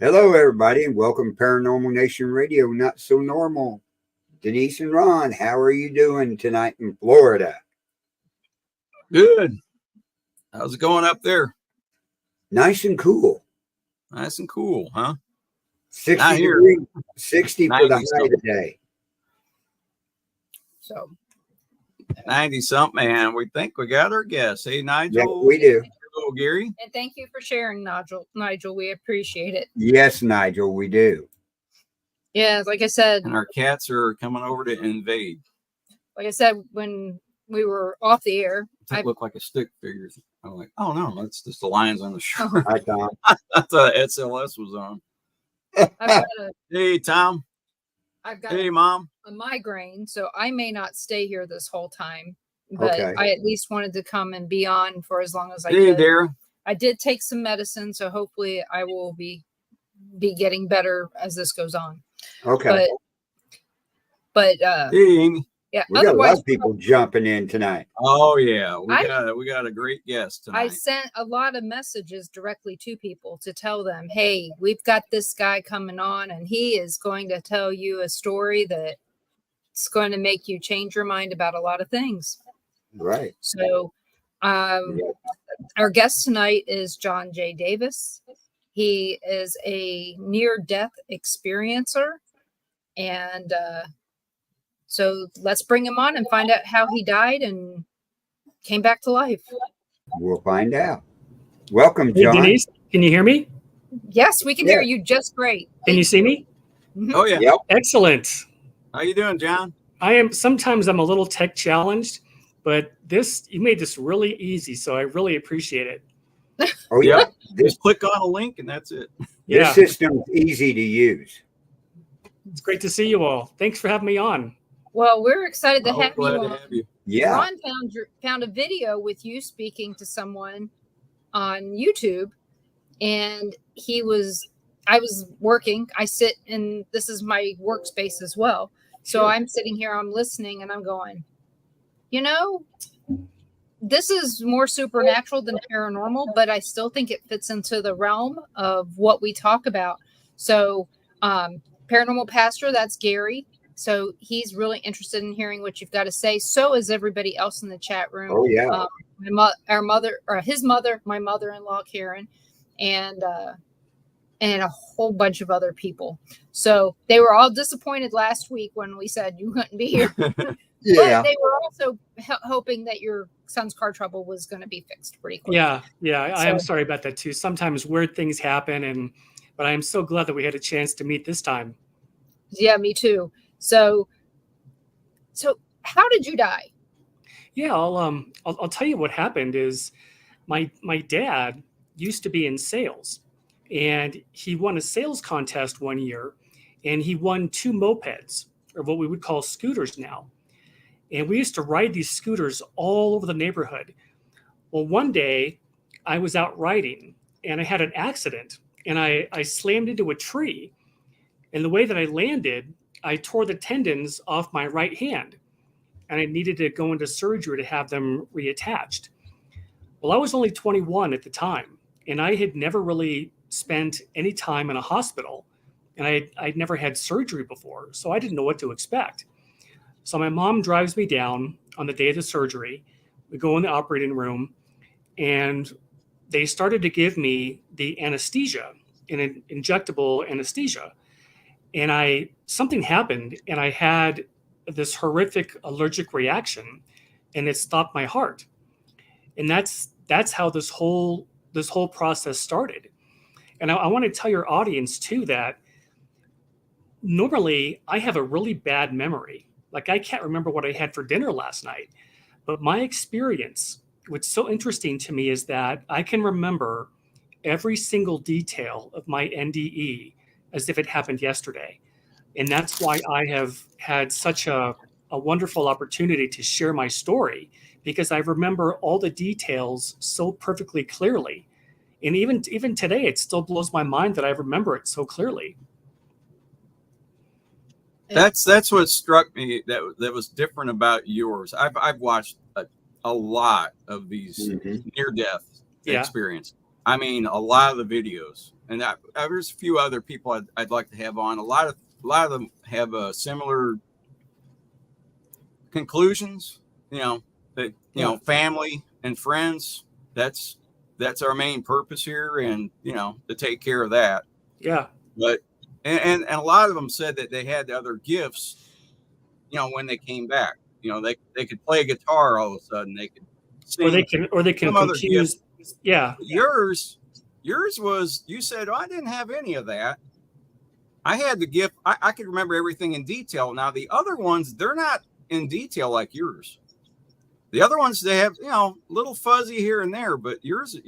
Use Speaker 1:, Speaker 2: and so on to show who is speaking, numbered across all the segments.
Speaker 1: Hello, everybody, and welcome to Paranormal Nation Radio. Not so normal. Denise and Ron, how are you doing tonight in Florida?
Speaker 2: Good. How's it going up there?
Speaker 1: Nice and cool.
Speaker 2: Nice and cool, huh?
Speaker 1: 60 degrees, 60 for the high today.
Speaker 2: So 90 something, and we think we got our guest. Hey, Nigel.
Speaker 1: Yeah, we do.
Speaker 2: Hello, Gary.
Speaker 3: And thank you for sharing, Nigel. We appreciate it.
Speaker 1: Yes, Nigel, we do.
Speaker 3: Yeah, like I said.
Speaker 2: And our cats are coming over to invade.
Speaker 3: Like I said, when we were off the air.
Speaker 2: It looked like a stick figure. I'm like, oh, no, that's just the lions on the shore.
Speaker 1: Hi, Tom.
Speaker 2: I thought SLS was on. Hey, Tom. Hey, Mom.
Speaker 3: A migraine, so I may not stay here this whole time. But okay. I at least wanted to come and be on for as long as I could.
Speaker 2: Hey there.
Speaker 3: I did take some medicine, so hopefully I will be getting better as this goes on.
Speaker 1: Okay.
Speaker 3: But
Speaker 2: hey, Amy.
Speaker 3: Yeah,
Speaker 1: we got a lot of people jumping in tonight.
Speaker 2: Oh yeah, we got a great guest tonight.
Speaker 3: I sent a lot of messages directly to people to tell them, hey, we've got this guy coming on, and he is going to tell you a story that's going to make you change your mind about a lot of things.
Speaker 1: Right.
Speaker 3: So our guest tonight is John J. Davis. He is a near-death experiencer. And so let's bring him on and find out how he died and came back to life.
Speaker 1: We'll find out. Welcome, John.
Speaker 4: Hey, Denise, can you hear me?
Speaker 3: Yes, we can hear you just great.
Speaker 4: Can you see me?
Speaker 2: Oh, yeah.
Speaker 1: Yep.
Speaker 4: Excellent.
Speaker 2: How you doing, John?
Speaker 4: Sometimes I'm a little tech challenged, but you made this really easy, so I really appreciate it.
Speaker 1: Oh, yeah.
Speaker 2: Just click on a link and that's it.
Speaker 1: This system's easy to use.
Speaker 4: It's great to see you all. Thanks for having me on.
Speaker 3: Well, we're excited to have you on.
Speaker 1: Yeah.
Speaker 3: Ron found a video with you speaking to someone on YouTube, and I was working. I sit in, this is my workspace as well. So sure. I'm sitting here, I'm listening, and I'm going, this is more supernatural than paranormal, but I still think it fits into the realm of what we talk about. So, Paranormal Pastor, that's Gary. So he's really interested in hearing what you've got to say. So is everybody else in the chat room.
Speaker 1: Oh, yeah.
Speaker 3: His mother, my mother-in-law, Karen, and a whole bunch of other people. So they were all disappointed last week when we said you couldn't be here.
Speaker 1: Yeah.
Speaker 3: But they were also hoping that your son's car trouble was going to be fixed pretty quickly.
Speaker 4: Yeah. I am sorry about that too. Sometimes weird things happen, but I am so glad that we had a chance to meet this time.
Speaker 3: Yeah, me too. So how did you die?
Speaker 4: Yeah, I'll tell you what happened is my dad used to be in sales, and he won a sales contest one year, and he won 2 mopeds, or what we would call scooters now. And we used to ride these scooters all over the neighborhood. Well, one day I was out riding and I had an accident, and I slammed into a tree. And the way that I landed, I tore the tendons off my right hand, and I needed to go into surgery to have them reattached. Well, I was only 21 at the time, and I had never really spent any time in a hospital, and I'd never had surgery before, so I didn't know what to expect. So my mom drives me down on the day of the surgery. We go in the operating room, and they started to give me the anesthesia, an injectable anesthesia. And something happened, and I had this horrific allergic reaction, and it stopped my heart. And that's how this whole process started. And I want to tell your audience too that normally I have a really bad memory. Like, I can't remember what I had for dinner last night. But my experience, what's so interesting to me is that I can remember every single detail of my NDE as if it happened yesterday. And that's why I have had such a wonderful opportunity to share my story, because I remember all the details so perfectly clearly. And even today, it still blows my mind that I remember it so clearly.
Speaker 2: That's what struck me that was different about yours. I've watched a lot of these near-death experiences. I mean, a lot of the videos, and there's a few other people I'd like to have on. A lot of them have similar conclusions. That family and friends. That's our main purpose here, and to take care of that.
Speaker 4: Yeah.
Speaker 2: But and a lot of them said that they had other gifts. When they came back, they could play guitar all of a sudden. They could sing,
Speaker 4: or they can confuse. Yeah.
Speaker 2: Yours was, you said, I didn't have any of that. I had the gift. I could remember everything in detail. Now the other ones, they're not in detail like yours. The other ones, they have, little fuzzy here and there, but yours,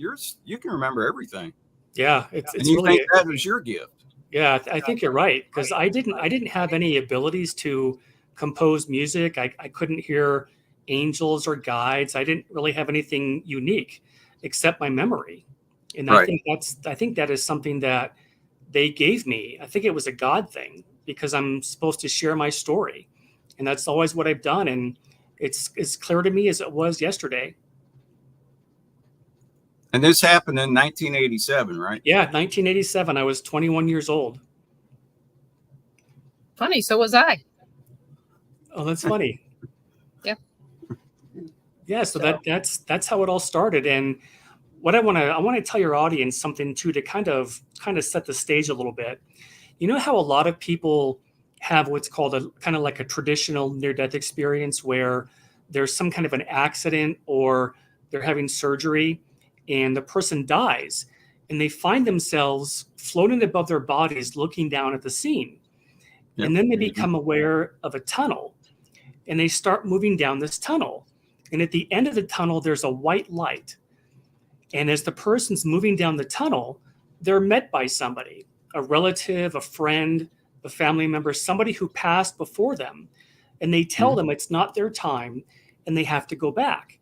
Speaker 2: you can remember everything.
Speaker 4: Yeah. It's
Speaker 2: and you
Speaker 4: really,
Speaker 2: think that was your gift.
Speaker 4: Yeah, I think you're right, because I didn't have any abilities to compose music. I couldn't hear angels or guides. I didn't really have anything unique except my memory. And
Speaker 2: Right.
Speaker 4: I think that is something that they gave me. I think it was a God thing, because I'm supposed to share my story. And that's always what I've done. And it's as clear to me as it was yesterday.
Speaker 2: And this happened in 1987, right?
Speaker 4: Yeah, 1987. I was 21 years old.
Speaker 3: Funny, so was I.
Speaker 4: Oh, that's funny.
Speaker 3: Yeah.
Speaker 4: Yeah, so that's how it all started. And what I want to tell your audience something too, to kind of set the stage a little bit. You know how a lot of people have what's called a kind of like a traditional near-death experience, where there's some kind of an accident or they're having surgery and the person dies and they find themselves floating above their bodies looking down at the scene. Yep. And then they become aware of a tunnel and they start moving down this tunnel. And at the end of the tunnel, there's a white light. And as the person's moving down the tunnel, they're met by somebody, a relative, a friend, a family member, somebody who passed before them. And they tell them it's not their time and they have to go back.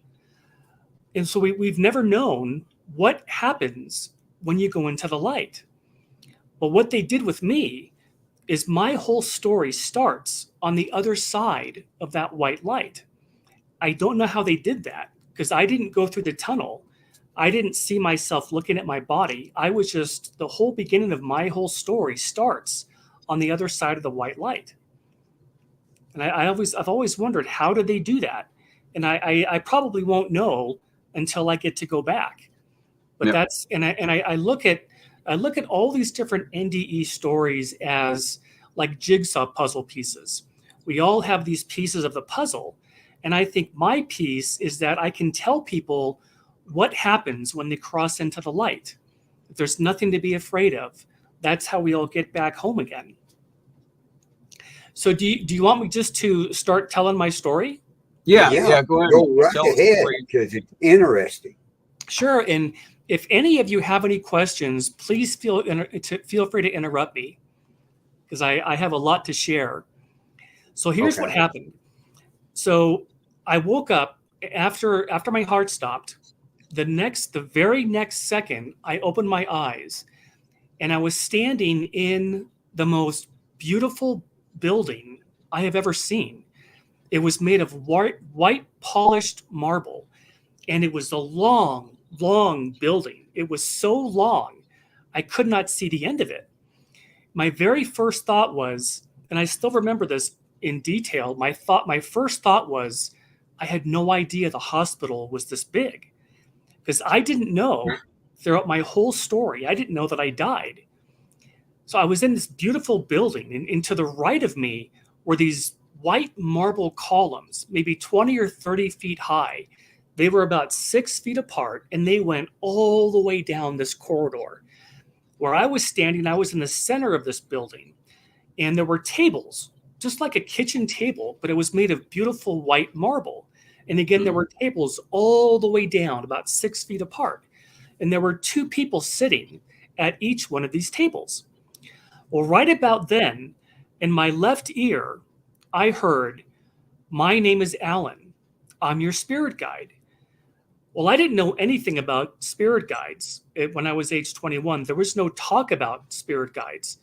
Speaker 4: And so we've never known what happens when you go into the light. But what they did with me is my whole story starts on the other side of that white light. I don't know how they did that, because I didn't go through the tunnel. I didn't see myself looking at my body. I was just, the whole beginning of my whole story starts on the other side of the white light. And I've always wondered, how did they do that? And I probably won't know until I get to go back. But yep. I look at all these different NDE stories as like jigsaw puzzle pieces. We all have these pieces of the puzzle. And I think my piece is that I can tell people what happens when they cross into the light. If there's nothing to be afraid of, that's how we all get back home again. So do you want me just to start telling my story?
Speaker 1: Yeah,
Speaker 2: go ahead.
Speaker 1: Go right ahead, because it's interesting.
Speaker 4: Sure. And if any of you have any questions, please feel free to interrupt me, because I have a lot to share. So here's what happened. So I woke up after my heart stopped. The very next second, I opened my eyes and I was standing in the most beautiful building I have ever seen. It was made of white polished marble, and it was a long, long building. It was so long, I could not see the end of it. My very first thought was, and I still remember this in detail, my first thought was, I had no idea the hospital was this big, because I didn't know throughout my whole story, I didn't know that I died. So I was in this beautiful building, and to the right of me were these white marble columns, maybe 20 or 30 feet high. They were about 6 feet apart, and they went all the way down this corridor. Where I was standing, I was in the center of this building, and there were tables, just like a kitchen table, but it was made of beautiful white marble. And again, there were tables all the way down, about 6 feet apart. And there were two people sitting at each one of these tables. Well, right about then, in my left ear, I heard, "My name is Alan. I'm your spirit guide." Well, I didn't know anything about spirit guides when I was age 21. There was no talk about spirit guides.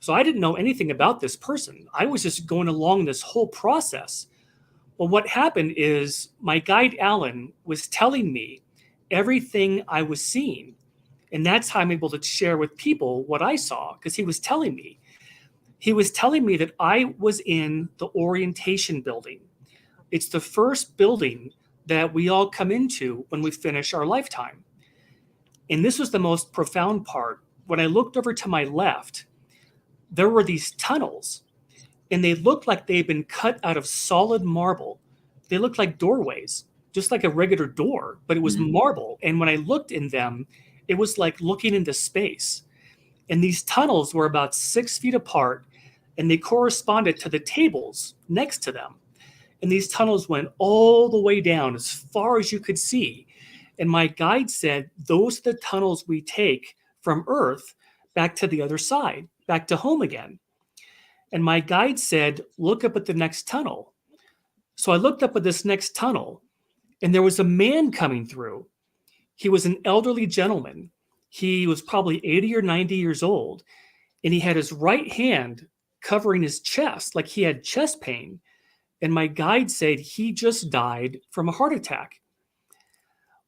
Speaker 4: So I didn't know anything about this person. I was just going along this whole process. Well, what happened is my guide, Alan, was telling me everything I was seeing. And that's how I'm able to share with people what I saw, because he was telling me. He was telling me that I was in the orientation building. It's the first building that we all come into when we finish our lifetime. And this was the most profound part. When I looked over to my left, there were these tunnels, and they looked like they had been cut out of solid marble. They looked like doorways, just like a regular door, but it was marble. And when I looked in them, it was like looking into space. And these tunnels were about 6 feet apart, and they corresponded to the tables next to them. And these tunnels went all the way down as far as you could see. And my guide said, those are the tunnels we take from Earth back to the other side, back to home again. And my guide said, look up at the next tunnel. So I looked up at this next tunnel, and there was a man coming through. He was an elderly gentleman. He was probably 80 or 90 years old, and he had his right hand covering his chest, like he had chest pain. And my guide said he just died from a heart attack.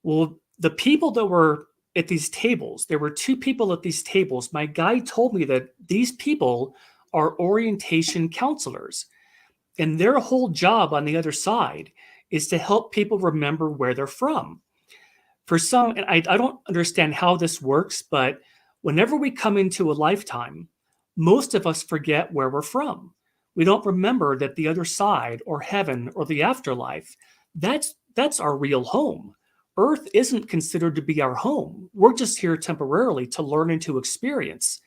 Speaker 4: Well, the people that were at these tables, there were 2 people at these tables. My guide told me that these people are orientation counselors, and their whole job on the other side is to help people remember where they're from. For some, and I don't understand how this works, but whenever we come into a lifetime, most of us forget where we're from. We don't remember that the other side or heaven or the afterlife, that's our real home. Earth isn't considered to be our home. We're just here temporarily to learn and to experience.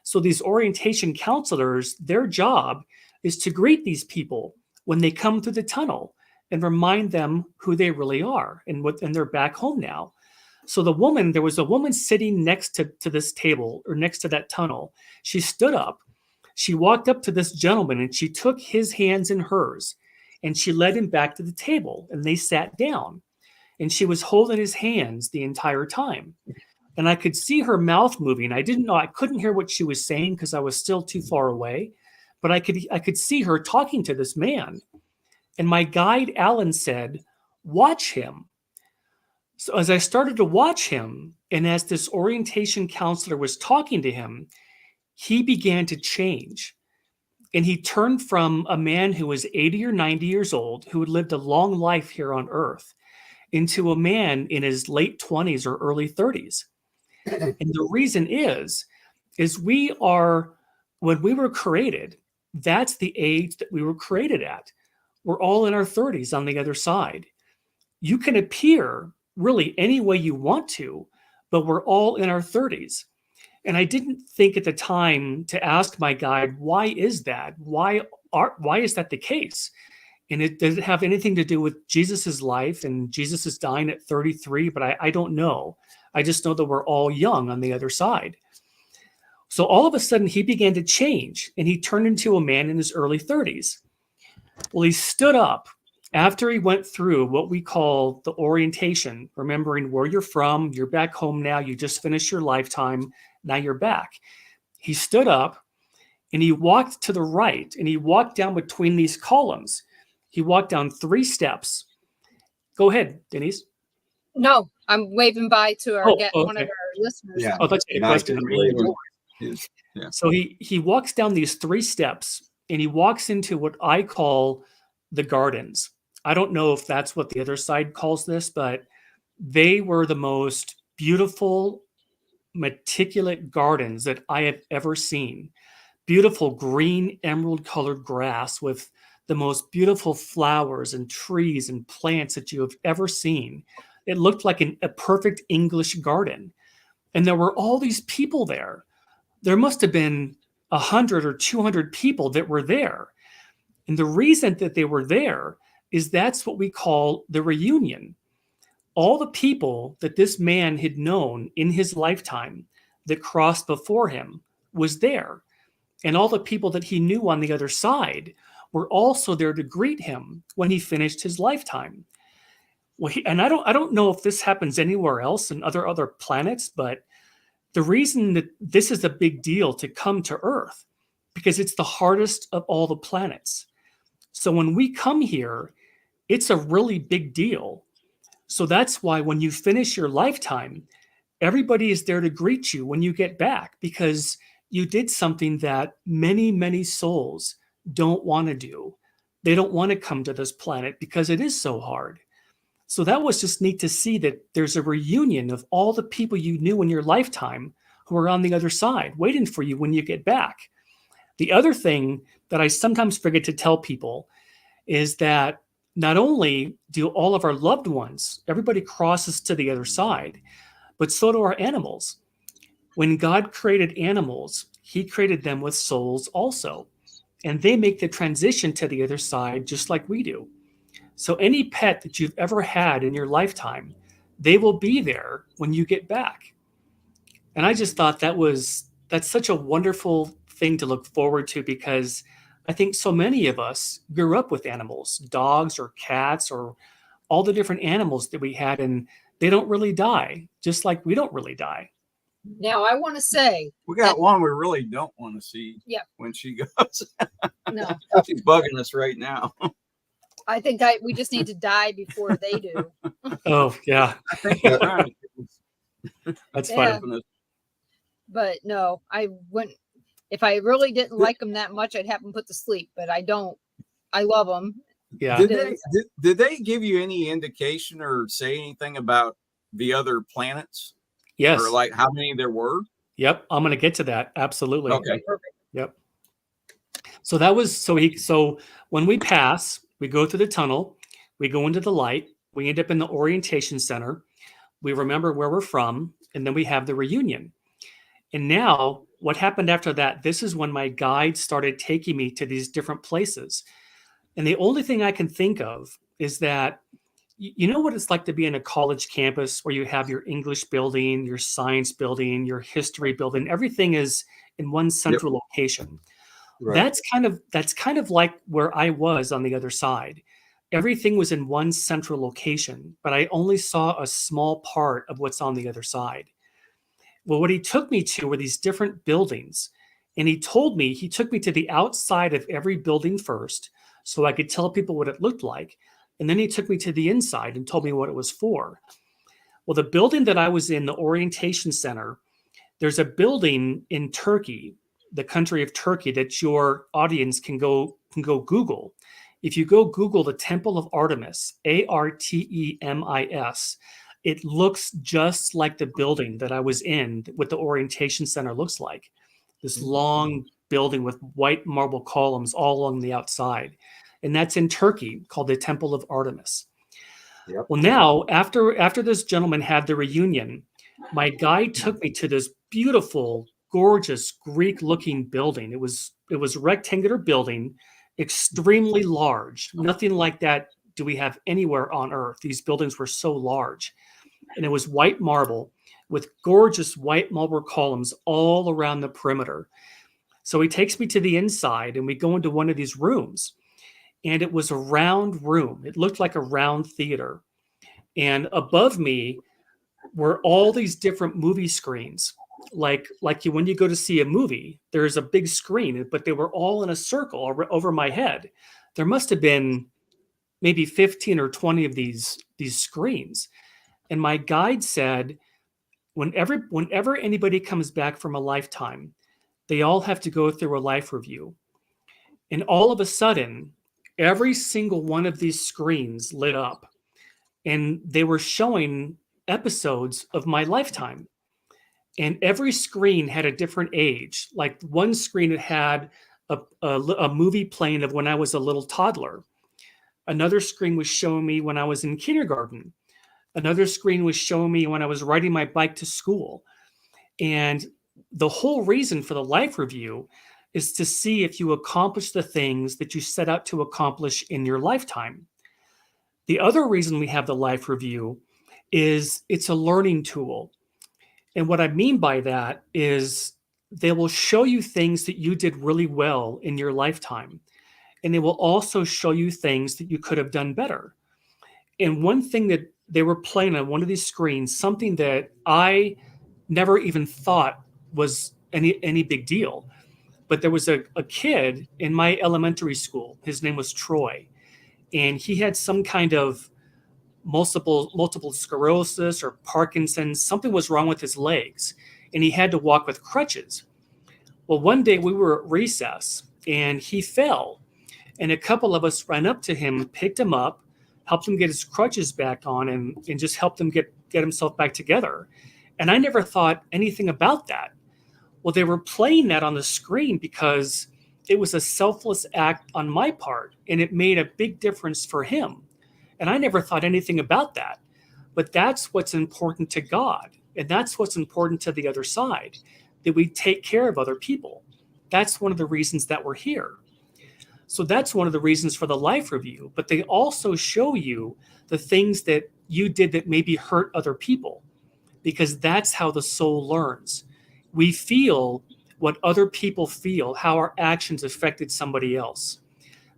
Speaker 4: So these orientation counselors, their job is to greet these people when they come through the tunnel and remind them who they really are and they're back home now. So there was a woman sitting next to this table or next to that tunnel. She stood up. She walked up to this gentleman and she took his hands in hers and she led him back to the table, and they sat down, and she was holding his hands the entire time. And I could see her mouth moving. I couldn't hear what she was saying because I was still too far away, but I could see her talking to this man. And my guide, Alan, said, watch him. So as I started to watch him, and as this orientation counselor was talking to him, he began to change. And he turned from a man who was 80 or 90 years old, who had lived a long life here on Earth, into a man in his late 20s or early 30s. And the reason is when we were created, that's the age that we were created at. We're all in our 30s on the other side. You can appear really any way you want to, but we're all in our 30s. And I didn't think at the time to ask my guide, why is that? Why is that the case? And does it have anything to do with Jesus's life? And Jesus is dying at 33, but I don't know. I just know that we're all young on the other side. So all of a sudden he began to change, and he turned into a man in his early 30s. Well, he stood up after he went through what we call the orientation, remembering where you're from. You're back home now. You just finished your lifetime. Now you're back. He stood up and he walked to the right, and he walked down between these columns. He walked down 3 steps. Go ahead, Denise.
Speaker 3: No, I'm waving bye to one of our listeners.
Speaker 1: Yeah.
Speaker 4: Oh, that's a question.
Speaker 2: Yeah.
Speaker 4: So he walks down these 3 steps, and he walks into what I call the gardens. I don't know if that's what the other side calls this, but they were the most beautiful, meticulous gardens that I have ever seen. Beautiful green emerald colored grass with the most beautiful flowers and trees and plants that you have ever seen. It looked like a perfect English garden. And there were all these people there. There must have been 100 or 200 people that were there. And the reason that they were there is that's what we call the reunion. All the people that this man had known in his lifetime that crossed before him was there. And all the people that he knew on the other side were also there to greet him when he finished his lifetime. Well, and I don't know if this happens anywhere else in other planets, but the reason that this is a big deal to come to Earth, because it's the hardest of all the planets. So when we come here, it's a really big deal. So that's why when you finish your lifetime, everybody is there to greet you when you get back because you did something that many, many souls don't want to do. They don't want to come to this planet because it is so hard. So that was just neat to see that there's a reunion of all the people you knew in your lifetime who are on the other side waiting for you when you get back. The other thing that I sometimes forget to tell people is that not only do all of our loved ones, everybody crosses to the other side, but so do our animals. When God created animals, he created them with souls also, and they make the transition to the other side just like we do. So any pet that you've ever had in your lifetime, they will be there when you get back. And I just thought that's such a wonderful thing to look forward to because I think so many of us grew up with animals, dogs or cats or all the different animals that we had, and they don't really die, just like we don't really die.
Speaker 3: Now, I want to say,
Speaker 2: We got one we really don't want to see
Speaker 3: Yep.
Speaker 2: when she goes.
Speaker 3: no,
Speaker 2: She's bugging us right now.
Speaker 3: I think we just need to die before they do.
Speaker 4: Oh, yeah,
Speaker 2: I think we're trying to
Speaker 4: that's
Speaker 3: Yeah.
Speaker 4: funny.
Speaker 3: But no, I wouldn't. If I really didn't like them that much, I'd have them put to sleep. But I don't. I love them.
Speaker 4: Yeah.
Speaker 2: Did they give you any indication or say anything about the other planets?
Speaker 4: Yes.
Speaker 2: Or like how many there were?
Speaker 4: Yep. I'm going to get to that. Absolutely.
Speaker 2: Okay.
Speaker 3: Perfect.
Speaker 4: Yep. So that was so when we pass, we go through the tunnel, we go into the light, we end up in the orientation center, we remember where we're from, and then we have the reunion. And now what happened after that, this is when my guide started taking me to these different places. And the only thing I can think of is that you know what it's like to be in a college campus where you have your English building, your science building, your history building, everything is in one central location.
Speaker 1: Right.
Speaker 4: That's kind of like where I was on the other side. Everything was in one central location, but I only saw a small part of what's on the other side. Well, what he took me to were these different buildings, and he took me to the outside of every building first so I could tell people what it looked like. And then he took me to the inside and told me what it was for. Well, the building that I was in, the orientation center, there's a building in Turkey, the country of Turkey, that your audience can go Google. If you go Google the Temple of Artemis, Artemis, it looks just like the building that I was in, what the orientation center looks like. This long building with white marble columns all along the outside. And that's in Turkey, called the Temple of Artemis.
Speaker 1: Yep.
Speaker 4: Well, now, after this gentleman had the reunion, my guide took me to this beautiful, gorgeous Greek-looking building. It was a rectangular building, extremely large. Nothing like that do we have anywhere on Earth. These buildings were so large. And it was white marble with gorgeous white marble columns all around the perimeter. So he takes me to the inside, and we go into one of these rooms. And it was a round room. It looked like a round theater. And above me were all these different movie screens. Like when you go to see a movie, there's a big screen, but they were all in a circle over my head. There must have been maybe 15 or 20 of these screens. And my guide said, whenever anybody comes back from a lifetime, they all have to go through a life review. And all of a sudden, every single one of these screens lit up, and they were showing episodes of my lifetime. And every screen had a different age. Like one screen, it had a movie playing of when I was a little toddler. Another screen was showing me when I was in kindergarten. Another screen was showing me when I was riding my bike to school. And the whole reason for the life review is to see if you accomplish the things that you set out to accomplish in your lifetime. The other reason we have the life review is it's a learning tool. And what I mean by that is they will show you things that you did really well in your lifetime. And they will also show you things that you could have done better. And one thing that they were playing on one of these screens, something that I never even thought was any big deal. But there was a kid in my elementary school. His name was Troy. And he had some kind of multiple sclerosis or Parkinson's. Something was wrong with his legs, and he had to walk with crutches. Well, one day we were at recess, and he fell, and a couple of us ran up to him, picked him up, helped him get his crutches back on, and just helped him get himself back together. And I never thought anything about that. Well, they were playing that on the screen because it was a selfless act on my part, and it made a big difference for him. And I never thought anything about that. But that's what's important to God. And that's what's important to the other side, that we take care of other people. That's one of the reasons that we're here. So that's one of the reasons for the life review. But they also show you the things that you did that maybe hurt other people, because that's how the soul learns. We feel what other people feel, how our actions affected somebody else.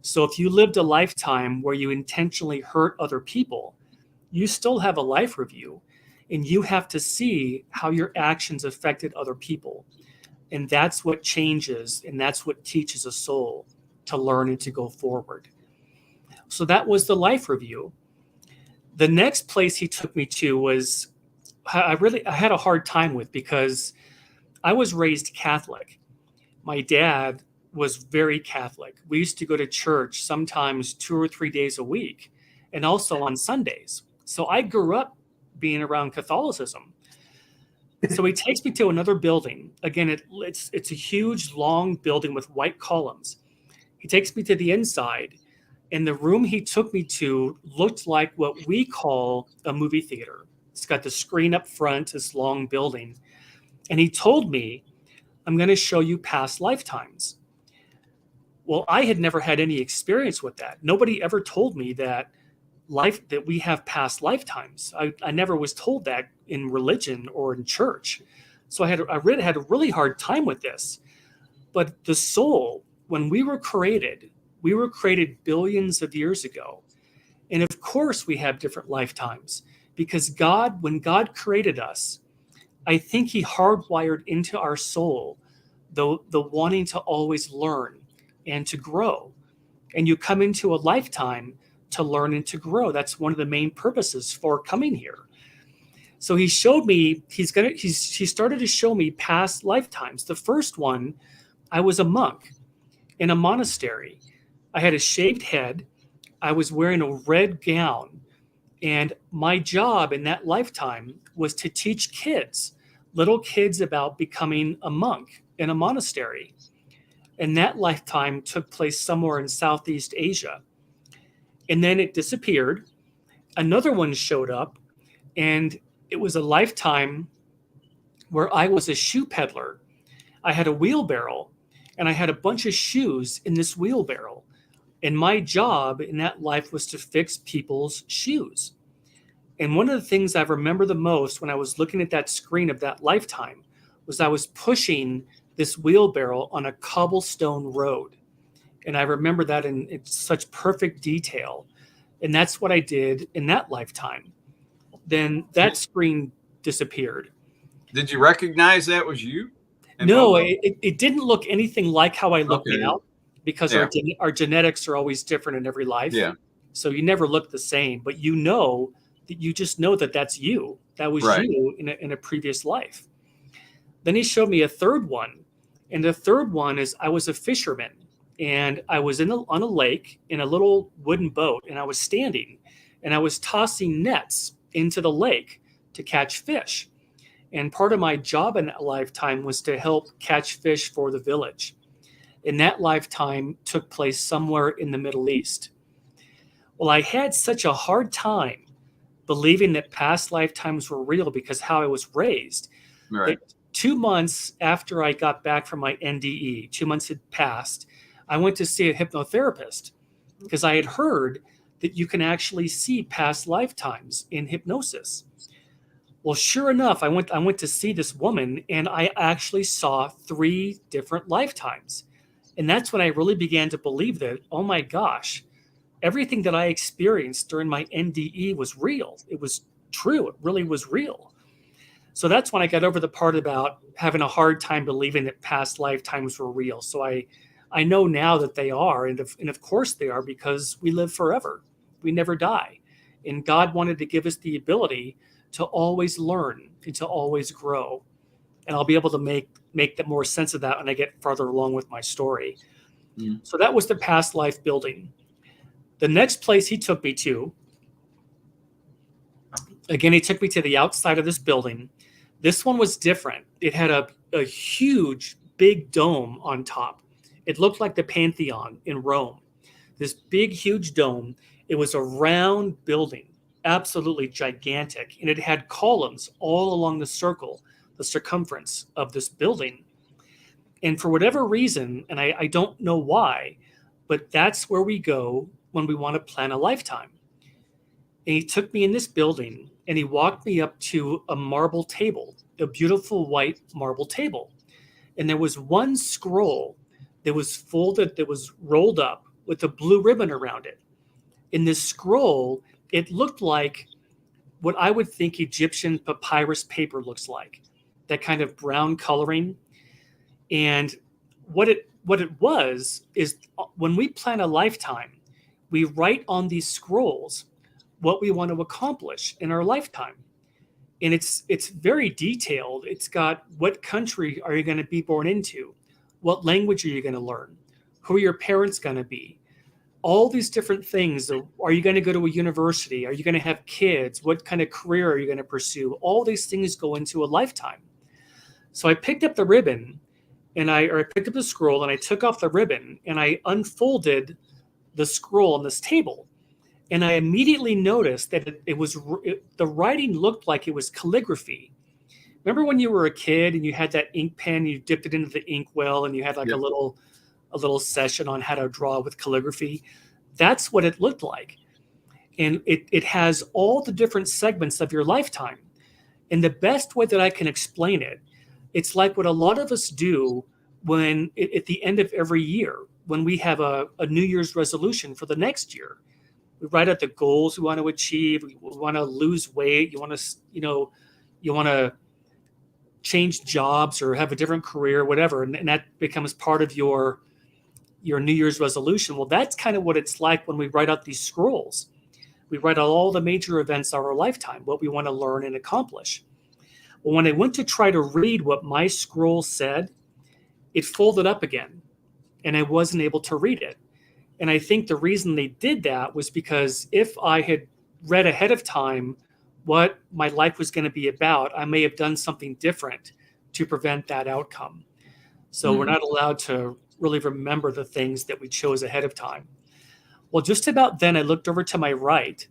Speaker 4: So if you lived a lifetime where you intentionally hurt other people, you still have a life review, and you have to see how your actions affected other people. And that's what changes, and that's what teaches a soul to learn and to go forward. So that was the life review. The next place he took me to was, I had a hard time with, because I was raised Catholic. My dad was very Catholic. We used to go to church sometimes 2 or 3 days a week, and also on Sundays. So I grew up being around Catholicism. So he takes me to another building. Again, it's a huge, long building with white columns. He takes me to the inside, and the room he took me to looked like what we call a movie theater. It's got the screen up front, this long building. And he told me, I'm going to show you past lifetimes. Well, I had never had any experience with that. Nobody ever told me that we have past lifetimes. I never was told that in religion or in church. So I really had a really hard time with this. But the soul, when we were created billions of years ago. And of course we have different lifetimes, because when God created us, I think he hardwired into our soul the wanting to always learn and to grow. And you come into a lifetime to learn and to grow. That's one of the main purposes for coming here. So he showed me, he started to show me past lifetimes. The first one, I was a monk in a monastery. I had a shaved head. I was wearing a red gown. And my job in that lifetime was to teach little kids about becoming a monk in a monastery. And that lifetime took place somewhere in Southeast Asia. And then it disappeared. Another one showed up, and it was a lifetime where I was a shoe peddler. I had a wheelbarrow, and I had a bunch of shoes in this wheelbarrow. And my job in that life was to fix people's shoes. And one of the things I remember the most when I was looking at that screen of that lifetime was I was pushing this wheelbarrow on a cobblestone road. And I remember that in such perfect detail. And that's what I did in that lifetime. Then that screen disappeared.
Speaker 2: Did you recognize that was you?
Speaker 4: No, it didn't look anything like how I look now, because our genetics are always different in every life.
Speaker 2: Yeah.
Speaker 4: So you never look the same, but you just know that that's you. That was you in a previous life. Then he showed me a third one. And the third one is I was a fisherman, and I was on a lake in a little wooden boat, and I was standing, and I was tossing nets into the lake to catch fish. And part of my job in that lifetime was to help catch fish for the village. And that lifetime took place somewhere in the Middle East. Well, I had such a hard time believing that past lifetimes were real because how I was raised.
Speaker 2: Right.
Speaker 4: 2 months after I got back from my NDE, 2 months had passed, I went to see a hypnotherapist because I had heard that you can actually see past lifetimes in hypnosis. Well, sure enough, I went to see this woman, and I actually saw 3 different lifetimes. And that's when I really began to believe that, oh my gosh, everything that I experienced during my NDE was real. It was true. It really was real. So that's when I got over the part about having a hard time believing that past lifetimes were real. So I know now that they are. And of course they are, because we live forever. We never die. And God wanted to give us the ability to always learn and to always grow. And I'll be able to make more sense of that when I get farther along with my story.
Speaker 2: Mm.
Speaker 4: So that was the past life building. The next place he took me to, again, he took me to the outside of this building. This one was different. It had a huge, big dome on top. It looked like the Pantheon in Rome. This big, huge dome. It was a round building, absolutely gigantic. And it had columns all along the circumference of this building. And for whatever reason, and I don't know why, but that's where we go when we want to plan a lifetime. And he took me in this building and he walked me up to a marble table, a beautiful white marble table. And there was one scroll that was folded, that was rolled up with a blue ribbon around it. In this scroll, it looked like what I would think Egyptian papyrus paper looks like, that kind of brown coloring. And what it was is when we plan a lifetime, we write on these scrolls what we want to accomplish in our lifetime. And it's very detailed. It's got what country are you going to be born into? What language are you going to learn? Who are your parents going to be? All these different things. Are you going to go to a university? Are you going to have kids? What kind of career are you going to pursue? All these things go into a lifetime. So I picked up the ribbon I picked up the scroll and I took off the ribbon and I unfolded the scroll on this table. And I immediately noticed that the writing looked like it was calligraphy. Remember when you were a kid and you had that ink pen, you dipped it into the ink well and you had like a little session on how to draw with calligraphy? That's what it looked like. And it has all the different segments of your lifetime. And the best way that I can explain it, it's like what a lot of us do when at the end of every year, when we have a New Year's resolution for the next year. We write out the goals we want to achieve. We want to lose weight. You want to change jobs or have a different career, whatever. And that becomes part of your New Year's resolution. Well, that's kind of what it's like when we write out these scrolls. We write out all the major events of our lifetime, what we want to learn and accomplish. Well, when I went to try to read what my scroll said, it folded up again and I wasn't able to read it. And I think the reason they did that was because if I had read ahead of time what my life was going to be about, I may have done something different to prevent that outcome. So we're not allowed to really remember the things that we chose ahead of time. Well, just about then I looked over to my right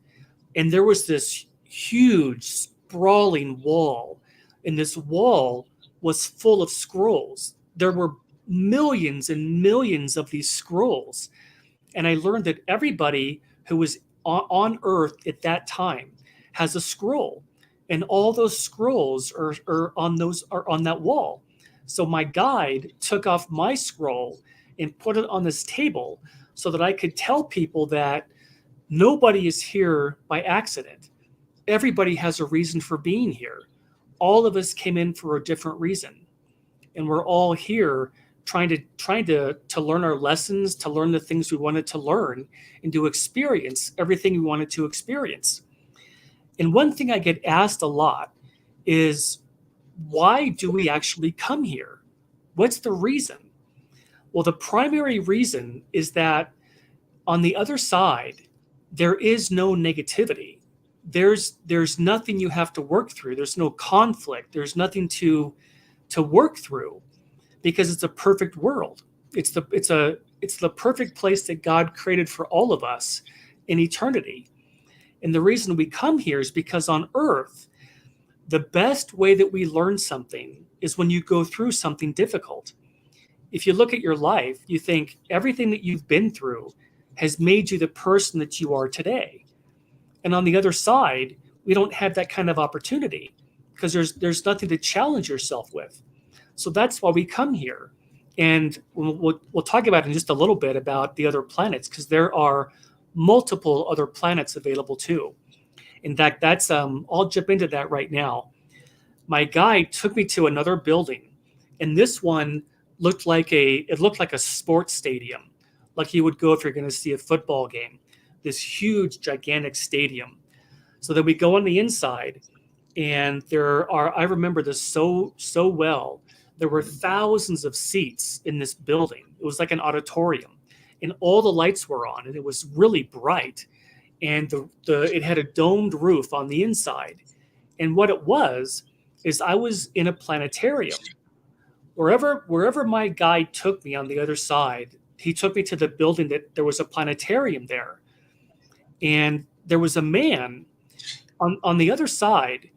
Speaker 4: and there was this huge sprawling wall. And this wall was full of scrolls. There were millions and millions of these scrolls. And I learned that everybody who was on Earth at that time has a scroll. And all those scrolls are on that wall. So my guide took off my scroll and put it on this table so that I could tell people that nobody is here by accident. Everybody has a reason for being here. All of us came in for a different reason. And we're all here trying to learn our lessons, to learn the things we wanted to learn, and to experience everything we wanted to experience. And one thing I get asked a lot is, why do we actually come here? What's the reason? Well, the primary reason is that on the other side, there is no negativity. There's nothing you have to work through. There's no conflict. There's nothing to work through, because it's a perfect world. It's the perfect place that God created for all of us in eternity. And the reason we come here is because on Earth, the best way that we learn something is when you go through something difficult. If you look at your life, you think everything that you've been through has made you the person that you are today. And on the other side, we don't have that kind of opportunity because there's nothing to challenge yourself with. So that's why we come here. And we'll talk about in just a little bit about the other planets, because there are multiple other planets available too. In fact, that's I'll jump into that right now. My guide took me to another building, and this one looked like a sports stadium, like you would go if you're going to see a football game. This huge, gigantic stadium. So then we go on the inside, and I remember this so well. There were thousands of seats in this building. It was like an auditorium, and all the lights were on, and it was really bright. And it had a domed roof on the inside. And what it was is I was in a planetarium. Wherever my guide took me on the other side, he took me to the building that there was a planetarium there. And there was a man on the other side.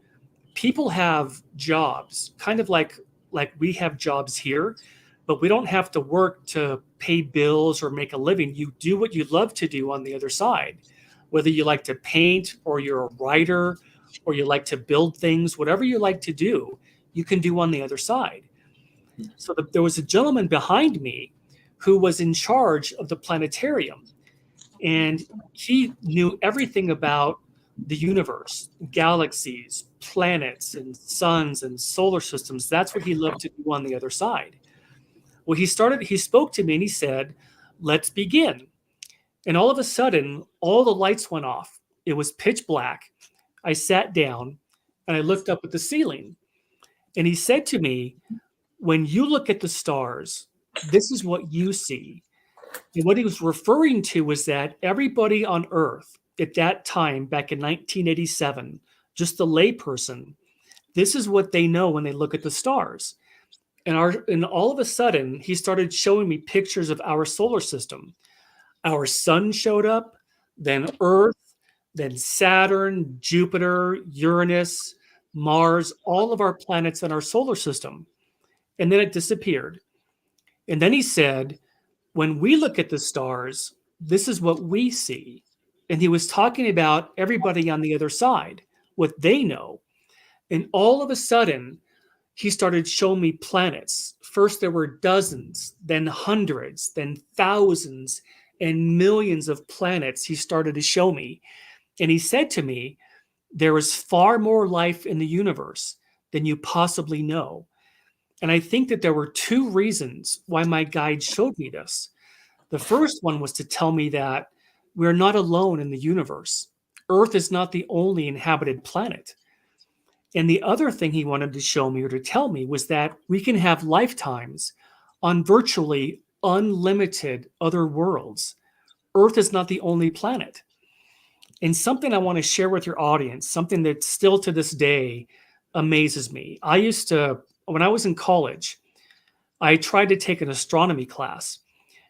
Speaker 4: People have jobs, kind of like we have jobs here, but we don't have to work to pay bills or make a living. You do what you love to do on the other side, whether you like to paint or you're a writer or you like to build things, whatever you like to do, you can do on the other side. So there was a gentleman behind me who was in charge of the planetarium, and he knew everything about the universe, galaxies, planets, and suns and solar systems. That's what he loved to do on the other side. Well, he spoke to me and he said, "Let's begin." And all of a sudden, all the lights went off. It was pitch black. I sat down and I looked up at the ceiling. And he said to me, "When you look at the stars, this is what you see." And what he was referring to was that everybody on Earth at that time, back in 1987, just the layperson, this is what they know when they look at the stars. And all of a sudden, he started showing me pictures of our solar system. Our sun showed up, then Earth, then Saturn, Jupiter, Uranus, Mars, all of our planets in our solar system. And then it disappeared. And then he said, "When we look at the stars, this is what we see." And he was talking about everybody on the other side, what they know. And all of a sudden, he started showing me planets. First, there were dozens, then hundreds, then thousands, and millions of planets he started to show me. And he said to me, "There is far more life in the universe than you possibly know." And I think that there were two reasons why my guide showed me this. The first one was to tell me that we're not alone in the universe. Earth is not the only inhabited planet. And the other thing he wanted to show me or to tell me was that we can have lifetimes on virtually unlimited other worlds. Earth is not the only planet. And something I want to share with your audience, something that still to this day amazes me. When I was in college, I tried to take an astronomy class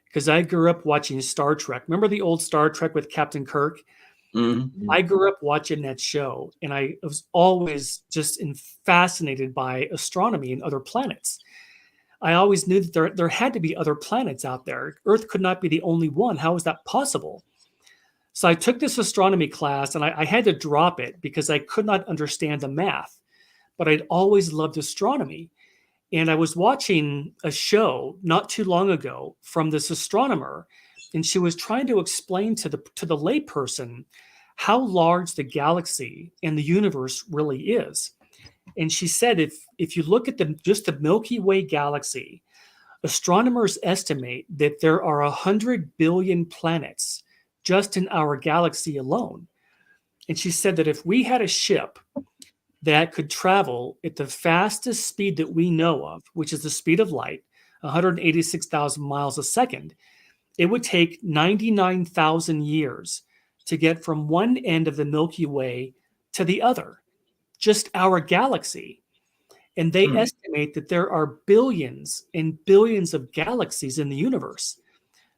Speaker 4: because I grew up watching Star Trek. Remember the old Star Trek with Captain Kirk?
Speaker 2: Mm-hmm.
Speaker 4: I grew up watching that show, and I was always just fascinated by astronomy and other planets. I always knew that there had to be other planets out there. Earth could not be the only one. How is that possible? So I took this astronomy class, and I had to drop it because I could not understand the math. But I'd always loved astronomy. And I was watching a show not too long ago from this astronomer, and she was trying to explain to the layperson how large the galaxy and the universe really is. And she said, if you look at just the Milky Way galaxy, astronomers estimate that there are 100 billion planets just in our galaxy alone. And she said that if we had a ship that could travel at the fastest speed that we know of, which is the speed of light, 186,000 miles a second, it would take 99,000 years to get from one end of the Milky Way to the other, just our galaxy. And they estimate that there are billions and billions of galaxies in the universe.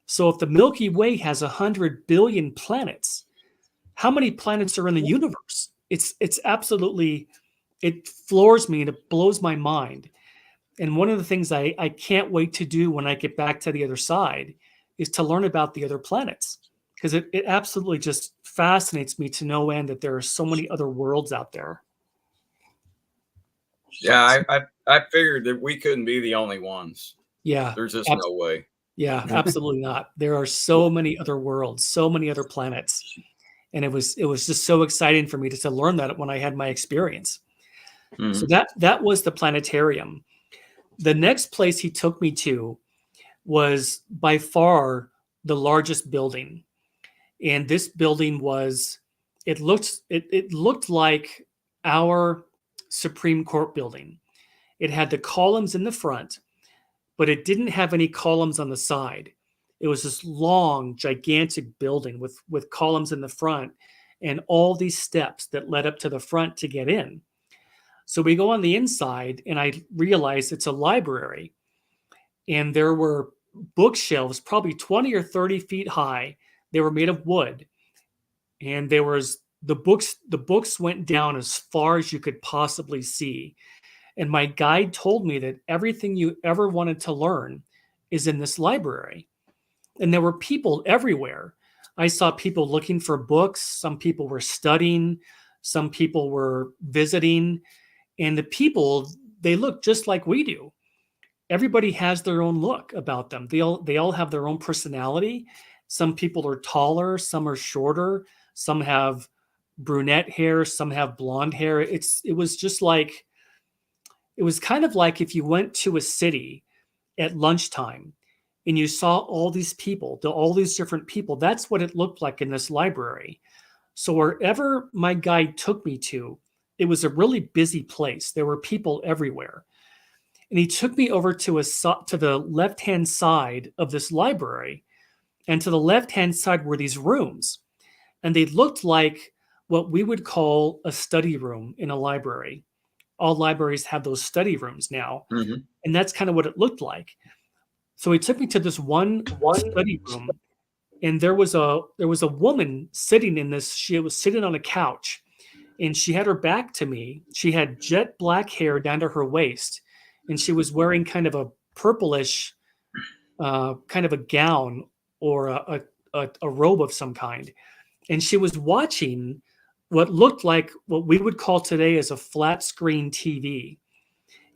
Speaker 4: So if the Milky Way has 100 billion planets, how many planets are in the universe? It's absolutely, it floors me and it blows my mind. And one of the things I can't wait to do when I get back to the other side is to learn about the other planets, because it absolutely just fascinates me to no end that there are so many other worlds out there.
Speaker 2: Yeah, I figured that we couldn't be the only ones.
Speaker 4: Yeah.
Speaker 2: There's just no way.
Speaker 4: Yeah, absolutely not. There are so many other worlds, so many other planets. And it was just so exciting for me to learn that when I had my experience. Mm-hmm. So that was the planetarium. The next place he took me to was by far the largest building. And this building was it looked like our Supreme Court building. It had the columns in the front, but it didn't have any columns on the side. It was this long, gigantic building with columns in the front and all these steps that led up to the front to get in. So we go on the inside, and I realized it's a library, and there were bookshelves probably 20 or 30 feet high. They were made of wood, and there was the books went down as far as you could possibly see. And my guide told me that everything you ever wanted to learn is in this library. And there were people everywhere. I saw people looking for books. Some people were studying. Some people were visiting. And the people, they look just like we do. Everybody has their own look about them. They all have their own personality. Some people are taller. Some are shorter. Some have brunette hair. Some have blonde hair. It was kind of like if you went to a city at lunchtime and you saw all these people, all these different people. That's what it looked like in this library. So wherever my guide took me to, it was a really busy place. There were people everywhere. And he took me over to the left-hand side of this library. And to the left-hand side were these rooms. And they looked like what we would call a study room in a library. All libraries have those study rooms now. Mm-hmm. And that's kind of what it looked like. So he took me to this one study room, and there was a woman sitting in this. She was sitting on a couch, and she had her back to me. She had jet black hair down to her waist, and she was wearing kind of a purplish, kind of a gown or a robe of some kind. And she was watching what looked like what we would call today as a flat screen TV.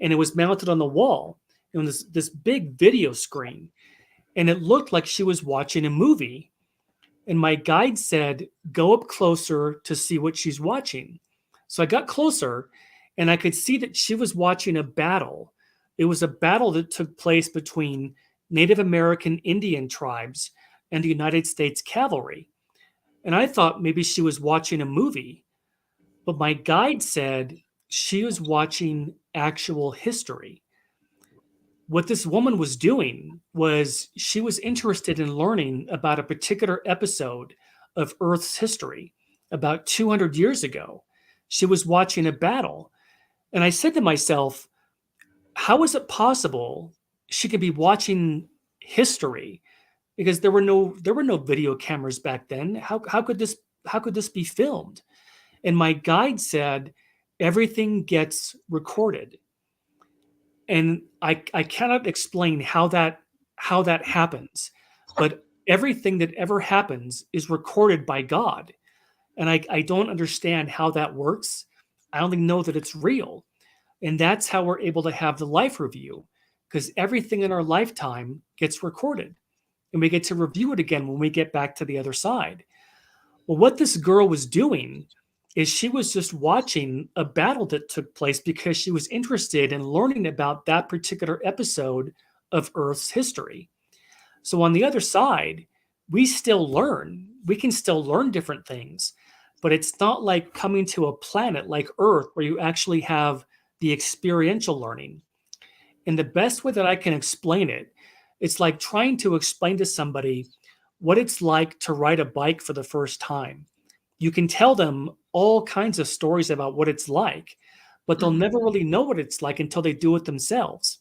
Speaker 4: And it was mounted on the wall. It was this big video screen. And it looked like she was watching a movie. And my guide said, go up closer to see what she's watching. So I got closer, and I could see that she was watching a battle. It was a battle that took place between Native American Indian tribes and the United States cavalry. And I thought maybe she was watching a movie. But my guide said she was watching actual history. What this woman was doing was she was interested in learning about a particular episode of Earth's history about 200 years ago. She was watching a battle. And I said to myself, how is it possible she could be watching history? Because there were no video cameras back then. How could this be filmed? And my guide said everything gets recorded. And I cannot explain how that happens, but everything that ever happens is recorded by God. And I don't understand how that works. I only know that it's real. And that's how we're able to have the life review, because everything in our lifetime gets recorded. And we get to review it again when we get back to the other side. Well, what this girl was doing is she was just watching a battle that took place because she was interested in learning about that particular episode of Earth's history. So on the other side, we still learn. We can still learn different things, but it's not like coming to a planet like Earth where you actually have the experiential learning. And the best way that I can explain it, it's like trying to explain to somebody what it's like to ride a bike for the first time. You can tell them all kinds of stories about what it's like, but they'll never really know what it's like until they do it themselves.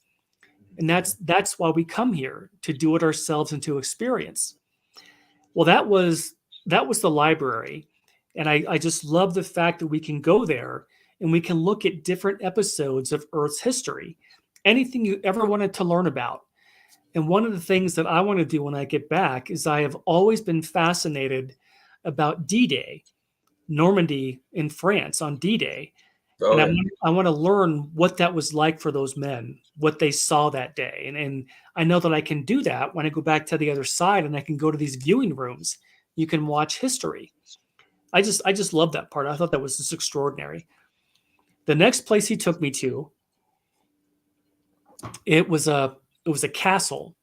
Speaker 4: And that's why we come here, to do it ourselves and to experience. Well, that was the library. And I just love the fact that we can go there and we can look at different episodes of Earth's history, anything you ever wanted to learn about. And one of the things that I want to do when I get back is I have always been fascinated about D-Day, Normandy in France on D-Day. Oh, and I want to learn what that was like for those men, what they saw that day. And I know that I can do that when I go back to the other side and I can go to these viewing rooms. You can watch history. I just love that part. I thought that was just extraordinary. The next place he took me to, it was a castle,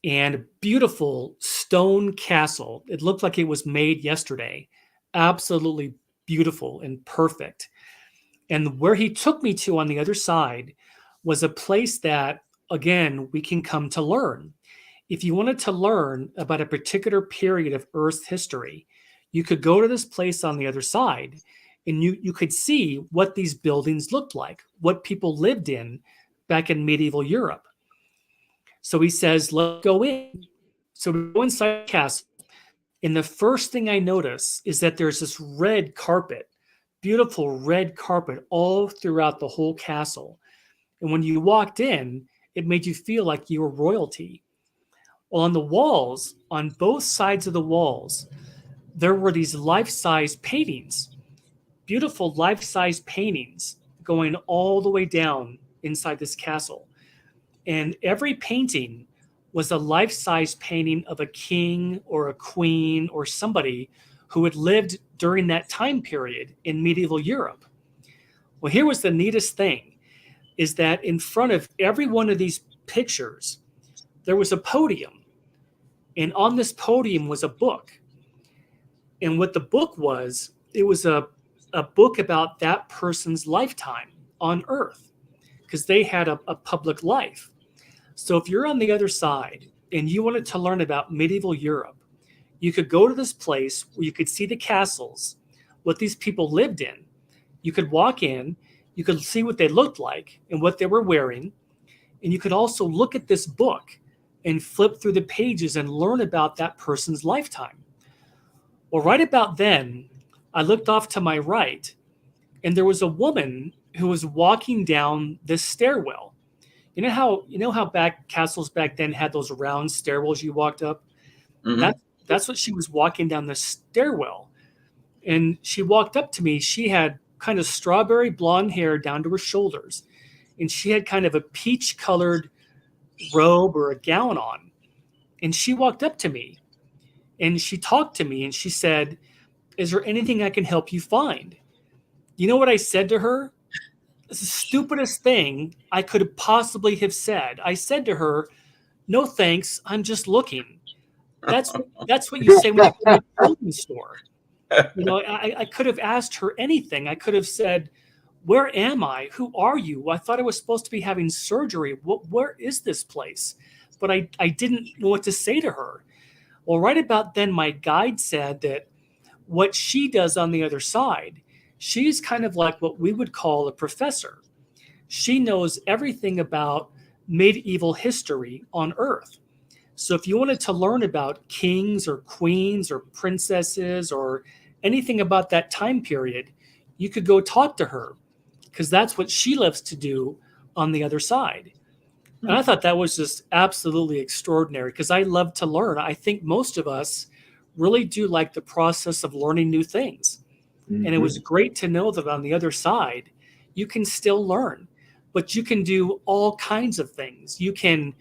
Speaker 4: and a beautiful stone castle. It looked like it was made yesterday absolutely beautiful and perfect. And where he took me to on the other side was a place that, again, we can come to learn. If you wanted to learn about a particular period of Earth's history, you could go to this place on the other side and you could see what these buildings looked like, what people lived in back in medieval Europe. So he says, let's go in. So we go inside the castle. And the first thing I notice is that there's this red carpet, beautiful red carpet all throughout the whole castle. And when you walked in, it made you feel like you were royalty. Well, on the walls, on both sides of the walls, there were these life-size paintings, beautiful life-size paintings going all the way down inside this castle. And every painting was a life-size painting of a king or a queen or somebody who had lived during that time period in medieval Europe. Well, here was the neatest thing, is that in front of every one of these pictures, there was a podium. And on this podium was a book. And what the book was, it was a book about that person's lifetime on Earth, because they had a public life. So if you're on the other side and you wanted to learn about medieval Europe, you could go to this place where you could see the castles, what these people lived in. You could walk in, you could see what they looked like and what they were wearing. And you could also look at this book and flip through the pages and learn about that person's lifetime. Well, right about then, I looked off to my right, and there was a woman who was walking down this stairwell. You know how back castles back then had those round stairwells you walked up?
Speaker 2: Mhm.
Speaker 4: That's what she was walking down the stairwell. And she walked up to me. She had kind of strawberry blonde hair down to her shoulders. And she had kind of a peach colored robe or a gown on. And she walked up to me and she talked to me and she said, "Is there anything I can help you find?" You know what I said to her? It's the stupidest thing I could possibly have said. I said to her, "No thanks, I'm just looking." That's what you say when you go to a clothing store. You know, I could have asked her anything. I could have said, "Where am I? Who are you? I thought I was supposed to be having surgery. Where is this place?" But I didn't know what to say to her. Well, right about then, my guide said that what she does on the other side, she's kind of like what we would call a professor. She knows everything about medieval history on Earth. So if you wanted to learn about kings or queens or princesses or anything about that time period, you could go talk to her, because that's what she loves to do on the other side. And I thought that was just absolutely extraordinary, because I love to learn. I think most of us really do like the process of learning new things. And it was great to know that on the other side, you can still learn, but you can do all kinds of things. You can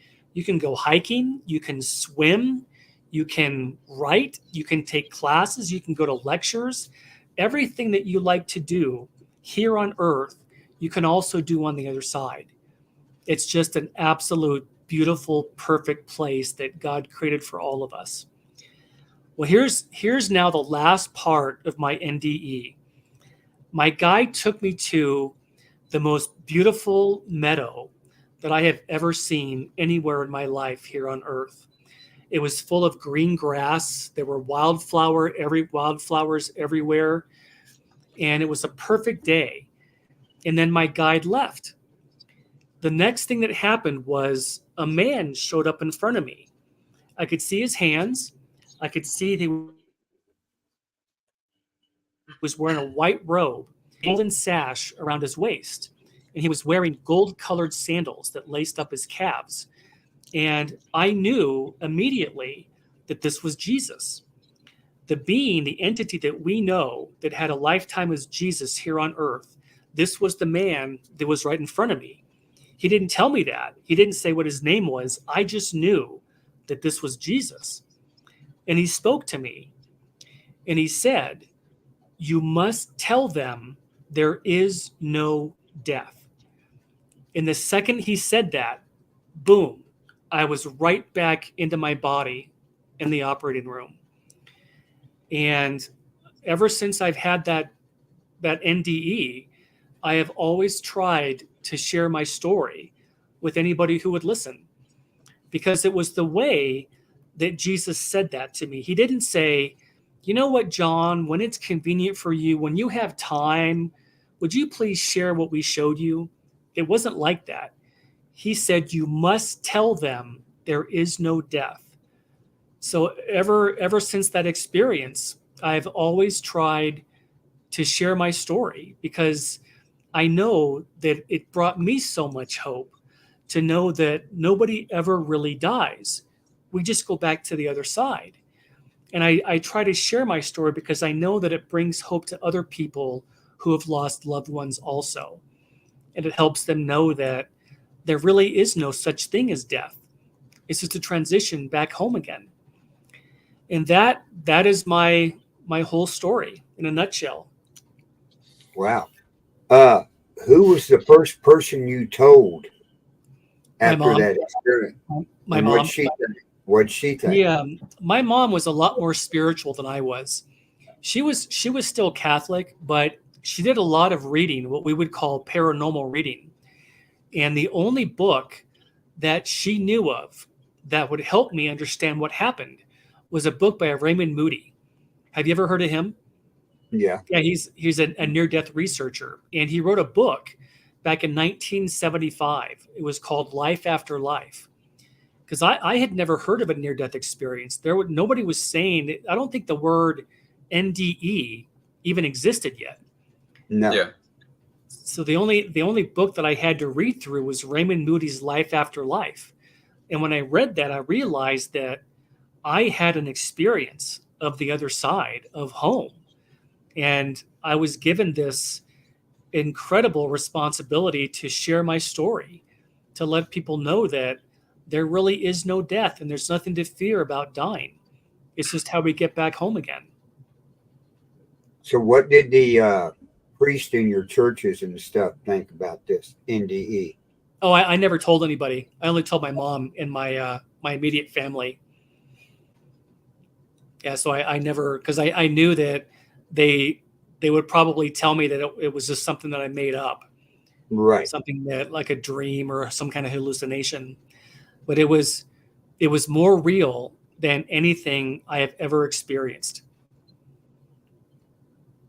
Speaker 4: go hiking, you can swim, you can write, you can take classes, you can go to lectures. Everything that you like to do here on Earth, you can also do on the other side. It's just an absolute beautiful, perfect place that God created for all of us. Well, here's now the last part of my NDE. My guide took me to the most beautiful meadow that I have ever seen anywhere in my life here on Earth. It was full of green grass. There were wildflowers everywhere. And it was a perfect day. And then my guide left. The next thing that happened was a man showed up in front of me. I could see his hands. I could see he was wearing a white robe, golden sash around his waist, and he was wearing gold-colored sandals that laced up his calves. And I knew immediately that this was Jesus. The being, the entity that we know that had a lifetime as Jesus here on Earth, this was the man that was right in front of me. He didn't tell me that. He didn't say what his name was. I just knew that this was Jesus. And he spoke to me and he said, "You must tell them there is no death." And the second he said that, boom, I was right back into my body in the operating room. And ever since I've had that NDE, I have always tried to share my story with anybody who would listen, because it was the way that Jesus said that to me. He didn't say, you know what, John, when it's convenient for you, when you have time, would you please share what we showed you? It wasn't like that. He said, you must tell them there is no death. So ever since that experience, I've always tried to share my story, because I know that it brought me so much hope to know that nobody ever really dies. We just go back to the other side. And I try to share my story because I know that it brings hope to other people who have lost loved ones also. And it helps them know that there really is no such thing as death. It's just a transition back home again. And that is my whole story in a nutshell.
Speaker 1: Wow. Who was the first person you told after that experience?
Speaker 4: My
Speaker 1: and
Speaker 4: mom.
Speaker 1: What'd she think?
Speaker 4: Yeah, my mom was a lot more spiritual than I was. She was still Catholic, but she did a lot of reading, what we would call paranormal reading. And the only book that she knew of that would help me understand what happened was a book by Raymond Moody. Have you ever heard of him?
Speaker 1: Yeah.
Speaker 4: Yeah, he's a near-death researcher, and he wrote a book back in 1975. It was called Life After Life. Because I had never heard of a near-death experience. Nobody was saying. I don't think the word NDE even existed yet.
Speaker 1: No.
Speaker 2: Yeah.
Speaker 4: So the only book that I had to read through was Raymond Moody's Life After Life. And when I read that, I realized that I had an experience of the other side of home. And I was given this incredible responsibility to share my story, to let people know that there really is no death and there's nothing to fear about dying. It's just how we get back home again.
Speaker 1: So what did the priest in your churches and stuff think about this NDE?
Speaker 4: Oh, I never told anybody. I only told my mom and my immediate family. Yeah, so I never, because I knew that they would probably tell me that it was just something that I made up.
Speaker 1: Right.
Speaker 4: Something that, like a dream or some kind of hallucination. But it was more real than anything I have ever experienced.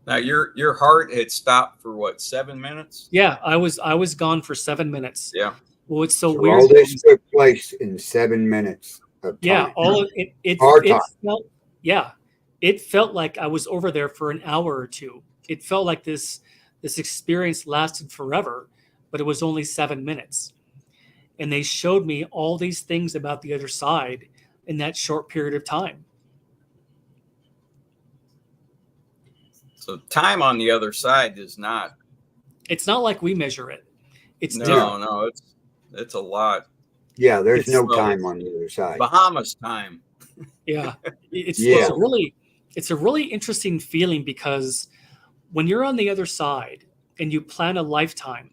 Speaker 2: Now your heart had stopped for what, 7 minutes?
Speaker 4: Yeah, I was gone for 7 minutes.
Speaker 2: Yeah.
Speaker 4: Well, it's so
Speaker 1: So
Speaker 4: weird.
Speaker 1: all this took place in 7 minutes of time.
Speaker 4: Yeah, all of it felt, yeah, it felt like I was over there for an hour or two. It felt like this experience lasted forever, but it was only 7 minutes. And they showed me all these things about the other side in that short period of time.
Speaker 2: So time on the other side is not.
Speaker 4: It's not like we measure it. It's
Speaker 2: No,
Speaker 4: different.
Speaker 2: no, it's a lot.
Speaker 1: Yeah, there's
Speaker 4: It's
Speaker 1: no
Speaker 2: slow.
Speaker 1: time on the other side.
Speaker 2: Bahamas time.
Speaker 4: Yeah, it's a really interesting feeling, because when you're on the other side and you plan a lifetime,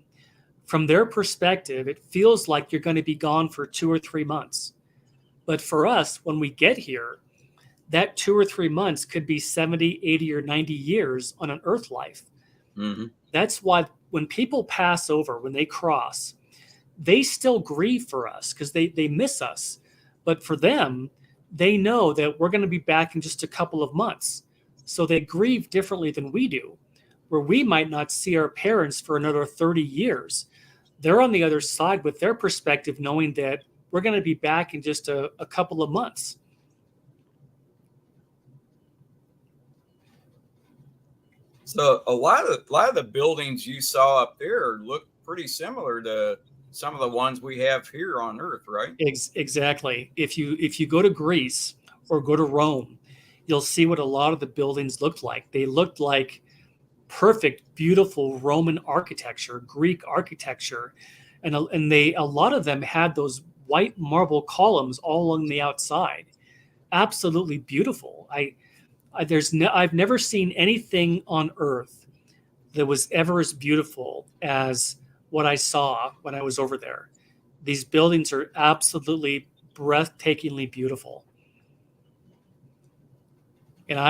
Speaker 4: from their perspective, it feels like you're going to be gone for 2 or 3 months. But for us, when we get here, that 2 or 3 months could be 70, 80, or 90 years on an earth life.
Speaker 2: Mm-hmm.
Speaker 4: That's why when people pass over, when they cross, they still grieve for us because they miss us. But for them, they know that we're going to be back in just a couple of months. So they grieve differently than we do, where we might not see our parents for another 30 years. They're on the other side with their perspective, knowing that we're going to be back in just a couple of months.
Speaker 2: So a lot of the buildings you saw up there look pretty similar to some of the ones we have here on Earth, right?
Speaker 4: Exactly. If you go to Greece or go to Rome, you'll see what a lot of the buildings looked like. They looked like perfect, beautiful Roman architecture, Greek architecture, and a lot of them had those white marble columns all along the outside. Absolutely beautiful. I've never seen anything on Earth that was ever as beautiful as what I saw when I was over there. These buildings are absolutely breathtakingly beautiful. And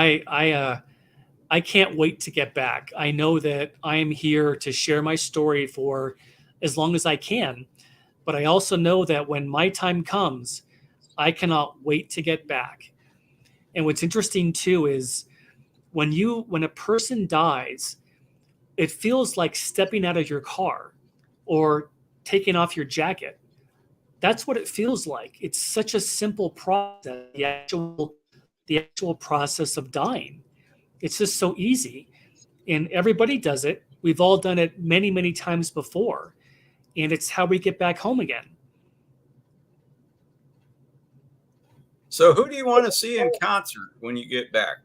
Speaker 4: I can't wait to get back. I know that I am here to share my story for as long as I can, but I also know that when my time comes, I cannot wait to get back. And what's interesting too is when a person dies, it feels like stepping out of your car or taking off your jacket. That's what it feels like. It's such a simple process, the actual process of dying. It's just so easy. And everybody does it. We've all done it many, many times before. And it's how we get back home again.
Speaker 2: So who do you want to see in concert when you get back?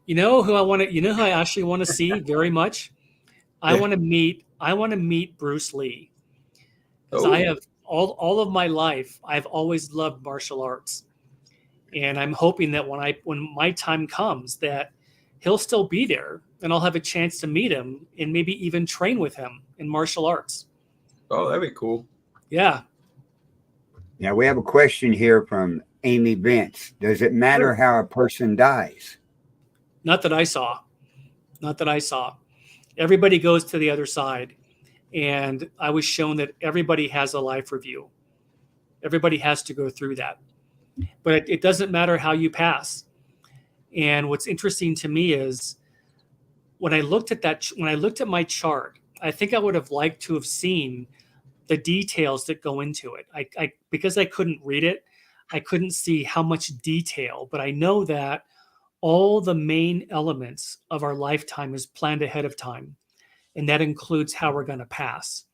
Speaker 4: You know who I actually want to see very much? I want to meet Bruce Lee. Because I have all of my life, I've always loved martial arts. And I'm hoping that when my time comes that he'll still be there and I'll have a chance to meet him and maybe even train with him in martial arts.
Speaker 2: Oh, that'd be cool.
Speaker 4: Yeah.
Speaker 1: Now we have a question here from Amy Vince. Does it matter how a person dies?
Speaker 4: Not that I saw. Not that I saw. Everybody goes to the other side. And I was shown that everybody has a life review. Everybody has to go through that. But it doesn't matter how you pass. And what's interesting to me is when I looked at my chart, I think I would have liked to have seen the details that go into it. Because I couldn't read it, I couldn't see how much detail, but I know that all the main elements of our lifetime is planned ahead of time. And that includes how we're going to pass.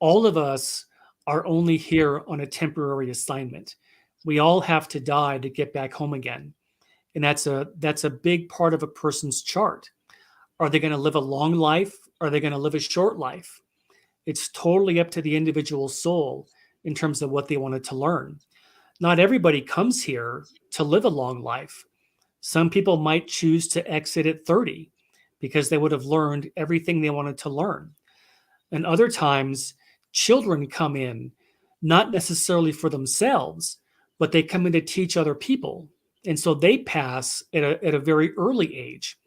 Speaker 4: All of us are only here on a temporary assignment. We all have to die to get back home again. And that's a big part of a person's chart. Are they going to live a long life? Are they going to live a short life? It's totally up to the individual soul in terms of what they wanted to learn. Not everybody comes here to live a long life. Some people might choose to exit at 30 because they would have learned everything they wanted to learn. And other times, children come in, not necessarily for themselves, but they come in to teach other people. And so they pass at a very early age.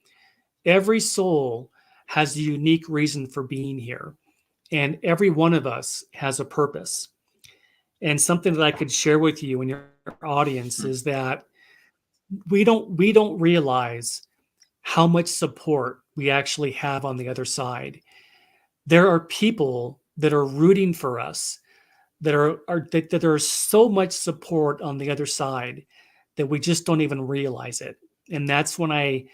Speaker 4: Every soul has a unique reason for being here. And every one of us has a purpose. And something that I could share with you and your audience is that we don't realize how much support we actually have on the other side. There are people that are rooting for us, that are so much support on the other side that we just don't even realize it. And that's when I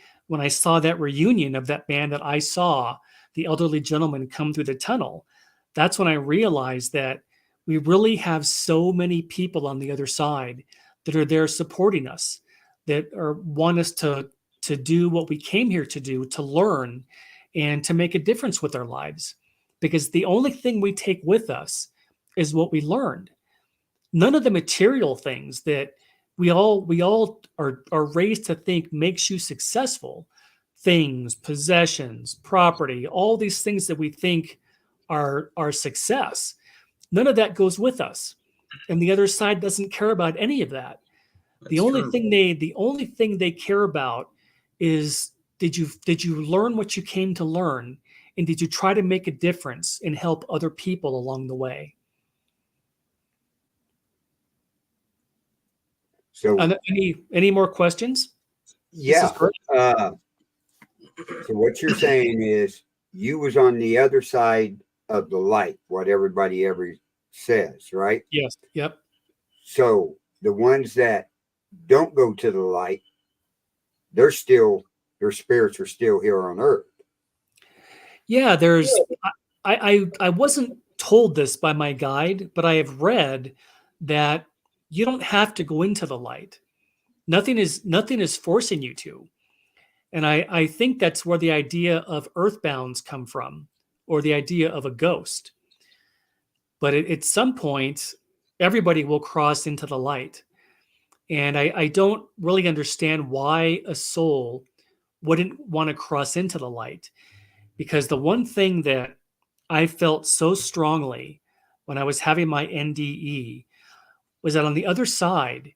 Speaker 4: saw that reunion of that band that I saw, the elderly gentleman come through the tunnel. That's when I realized that we really have so many people on the other side that are there supporting us, that want us to do what we came here to do, to learn and to make a difference with our lives. Because the only thing we take with us is what we learned. None of the material things that we all are raised to think makes you successful, things, possessions, property, all these things that we think are success, none of that goes with us. And the other side doesn't care about any of that. The only thing they care about is did you learn what you came to learn, and did you try to make a difference and help other people along the way?
Speaker 1: So
Speaker 4: any more questions?
Speaker 1: yeah. So what you're saying is you was on the other side of the light, what everybody ever says, right?
Speaker 4: Yes. Yep.
Speaker 1: So the ones that don't go to the light, their spirits are still here on earth.
Speaker 4: Yeah, I wasn't told this by my guide, but I have read that you don't have to go into the light. Nothing is forcing you to. And I think that's where the idea of earthbounds come from, or the idea of a ghost. But at some point, everybody will cross into the light. And I don't really understand why a soul wouldn't want to cross into the light. Because the one thing that I felt so strongly when I was having my NDE was that on the other side,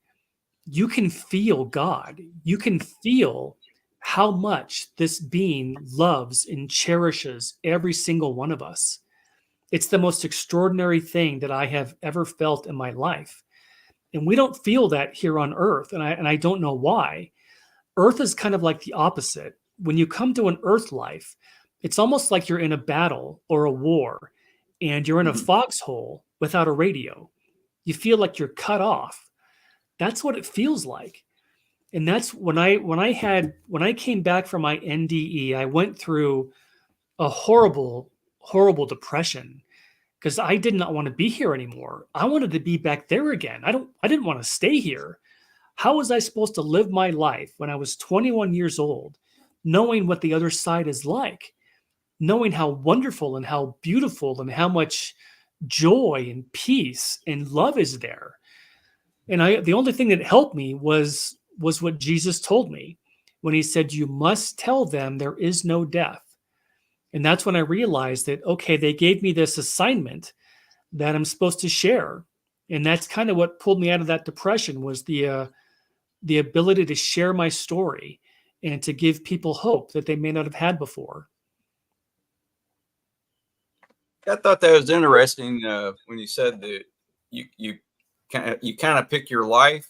Speaker 4: you can feel God. You can feel how much this being loves and cherishes every single one of us. It's the most extraordinary thing that I have ever felt in my life. And we don't feel that here on Earth. And I don't know why. Earth is kind of like the opposite. When you come to an Earth life, it's almost like you're in a battle or a war and you're in a foxhole without a radio. You feel like you're cut off. That's what it feels like. And that's when I came back from my NDE, I went through a horrible, horrible depression because I did not want to be here anymore. I wanted to be back there again. I didn't want to stay here. How was I supposed to live my life when I was 21 years old, knowing what the other side is like, knowing how wonderful and how beautiful and how much joy and peace and love is there? And the only thing that helped me was what Jesus told me when he said, you must tell them there is no death. And that's when I realized that, okay, they gave me this assignment that I'm supposed to share. And that's kind of what pulled me out of that depression, was the ability to share my story and to give people hope that they may not have had before.
Speaker 2: I thought that was interesting when you said that you kind of pick your life,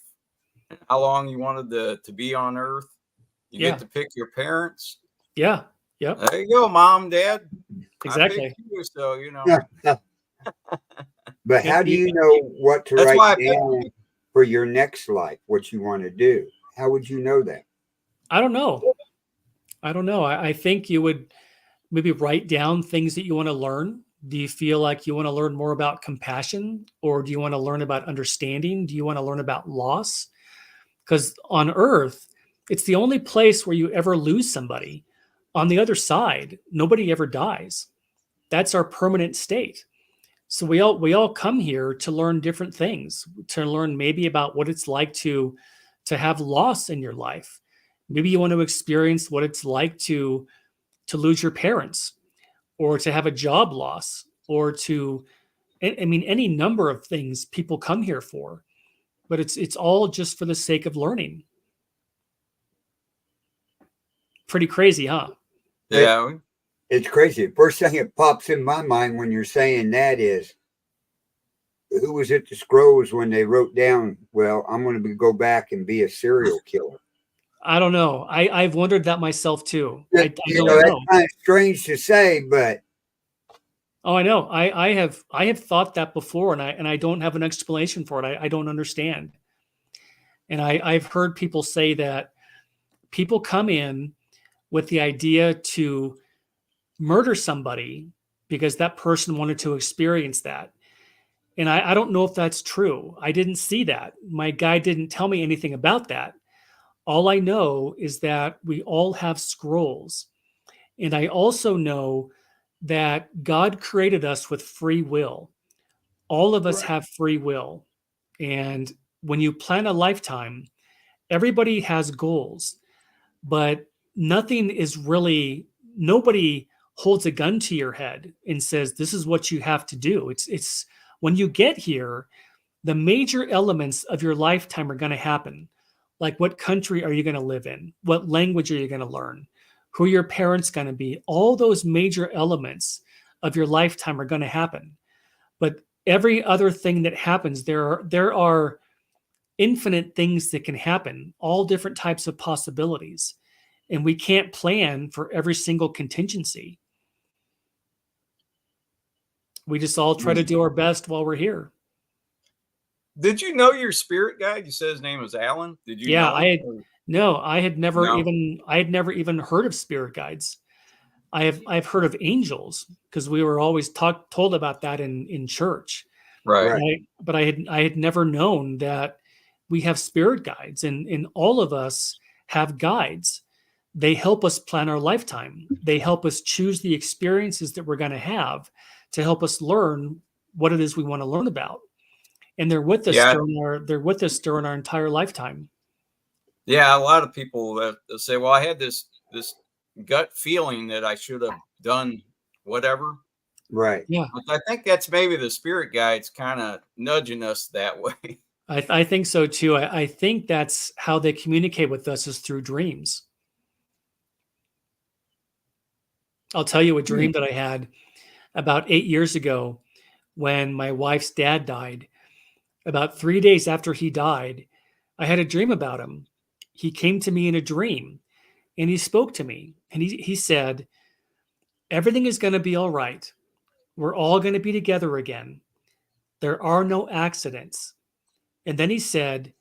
Speaker 2: how long you wanted to be on Earth. You get to pick your parents.
Speaker 4: Yeah. Yep.
Speaker 2: There you go, Mom, Dad.
Speaker 4: Exactly.
Speaker 2: I picked you, so
Speaker 1: But how do you know what to write down for your next life, what you want to do? How would you know that?
Speaker 4: I don't know. I think you would maybe write down things that you want to learn. Do you feel like you want to learn more about compassion, or do you want to learn about understanding? Do you want to learn about loss? Because on Earth, it's the only place where you ever lose somebody. On the other side, nobody ever dies. That's our permanent state. So we all come here to learn different things, to learn maybe about what it's like to have loss in your life. Maybe you want to experience what it's like to lose your parents, or to have a job loss, or any number of things people come here for. But it's all just for the sake of learning. Pretty crazy, huh?
Speaker 2: Yeah.
Speaker 1: It's crazy. First thing that pops in my mind when you're saying that is, who was it the Scrolls when they wrote down, well, I'm going to go back and be a serial killer?
Speaker 4: I don't know. I've wondered that myself too. I don't
Speaker 1: that's
Speaker 4: know.
Speaker 1: kind of strange to say, but
Speaker 4: oh, I know. I have thought that before, and I don't have an explanation for it. I don't understand. And I've heard people say that people come in with the idea to murder somebody because that person wanted to experience that. And I don't know if that's true. I didn't see that. My guide didn't tell me anything about that. All I know is that we all have scrolls. And I also know that God created us with free will. All of us have free will. And when you plan a lifetime, everybody has goals, but nobody holds a gun to your head and says, this is what you have to do. It's when you get here, the major elements of your lifetime are going to happen. Like, what country are you going to live in? What language are you going to learn? Who are your parents going to be? All those major elements of your lifetime are going to happen. But every other thing that happens, there are infinite things that can happen, all different types of possibilities. And we can't plan for every single contingency. We just all try to do our best while we're here.
Speaker 2: Did you know your spirit guide? You said his name was Alan. Did you?
Speaker 4: Yeah,
Speaker 2: know
Speaker 4: I had never even heard of spirit guides. I've heard of angels because we were always told about that in church.
Speaker 2: Right.
Speaker 4: But I had never known that we have spirit guides, and all of us have guides. They help us plan our lifetime. They help us choose the experiences that we're going to have to help us learn what it is we want to learn about. And they're with us during our entire lifetime.
Speaker 2: Yeah, a lot of people they'll say, "Well, I had this gut feeling that I should have done whatever."
Speaker 1: Right.
Speaker 4: Yeah.
Speaker 2: But I think that's maybe the spirit guides kind of nudging us that way.
Speaker 4: I think so too. I think that's how they communicate with us, is through dreams. I'll tell you a dream that I had about 8 years ago when my wife's dad died. About 3 days after he died, I had a dream about him. He came to me in a dream and he spoke to me and he said, everything is going to be all right. We're all going to be together again. There are no accidents. And then he said,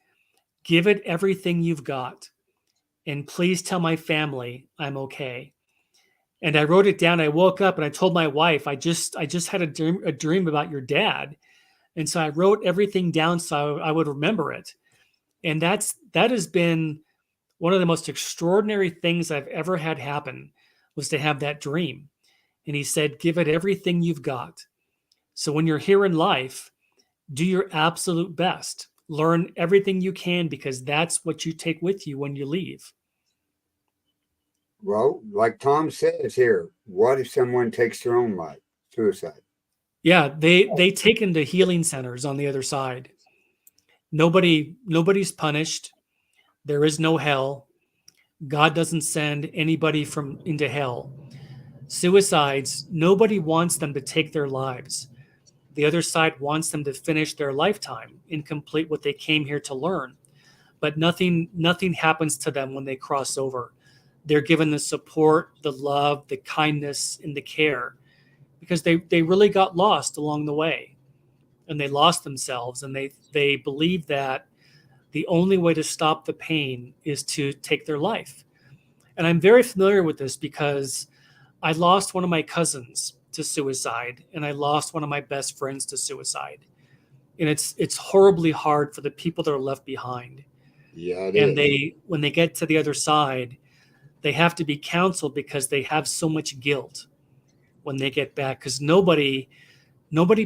Speaker 4: give it everything you've got. And please tell my family I'm okay. And I wrote it down. I woke up and I told my wife, I just had a dream about your dad. And so I wrote everything down so I would remember it. And that has been one of the most extraordinary things I've ever had happen, was to have that dream. And he said, give it everything you've got. So when you're here in life, do your absolute best. Learn everything you can, because that's what you take with you when you leave.
Speaker 1: Well, like Tom says here, what if someone takes their own life? Suicide.
Speaker 4: Yeah, they take into healing centers on the other side. Nobody's punished. There is no hell. God doesn't send anybody into hell. Suicides, nobody wants them to take their lives. The other side wants them to finish their lifetime and complete what they came here to learn. But nothing happens to them when they cross over. They're given the support, the love, the kindness, and the care, because they really got lost along the way, and they lost themselves, and they believe that the only way to stop the pain is to take their life. And I'm very familiar with this because I lost one of my cousins to suicide, and I lost one of my best friends to suicide. And it's horribly hard for the people that are left behind.
Speaker 1: Yeah, it
Speaker 4: And
Speaker 1: is.
Speaker 4: when they get to the other side, they have to be counseled because they have so much guilt when they get back, because nobody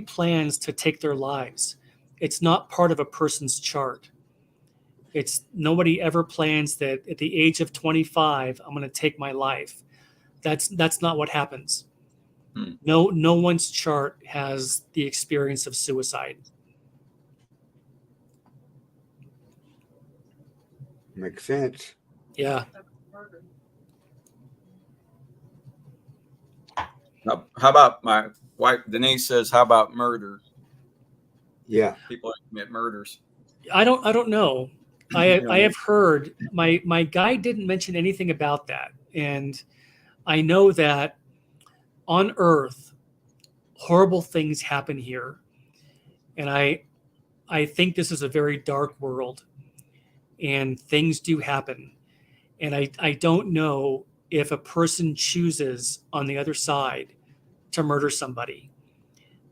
Speaker 4: plans to take their lives. It's not part of a person's chart. It's nobody ever plans that at the age of 25, I'm going to take my life. That's not what happens. No one's chart has the experience of suicide.
Speaker 1: Makes sense.
Speaker 4: Yeah.
Speaker 2: Now, how about my wife Denise says, how about murder?
Speaker 1: Yeah.
Speaker 2: People that commit murders.
Speaker 4: I don't know. I have heard my guy didn't mention anything about that. And I know that on Earth, horrible things happen here. And I think this is a very dark world, and things do happen. And I don't know if a person chooses on the other side to murder somebody.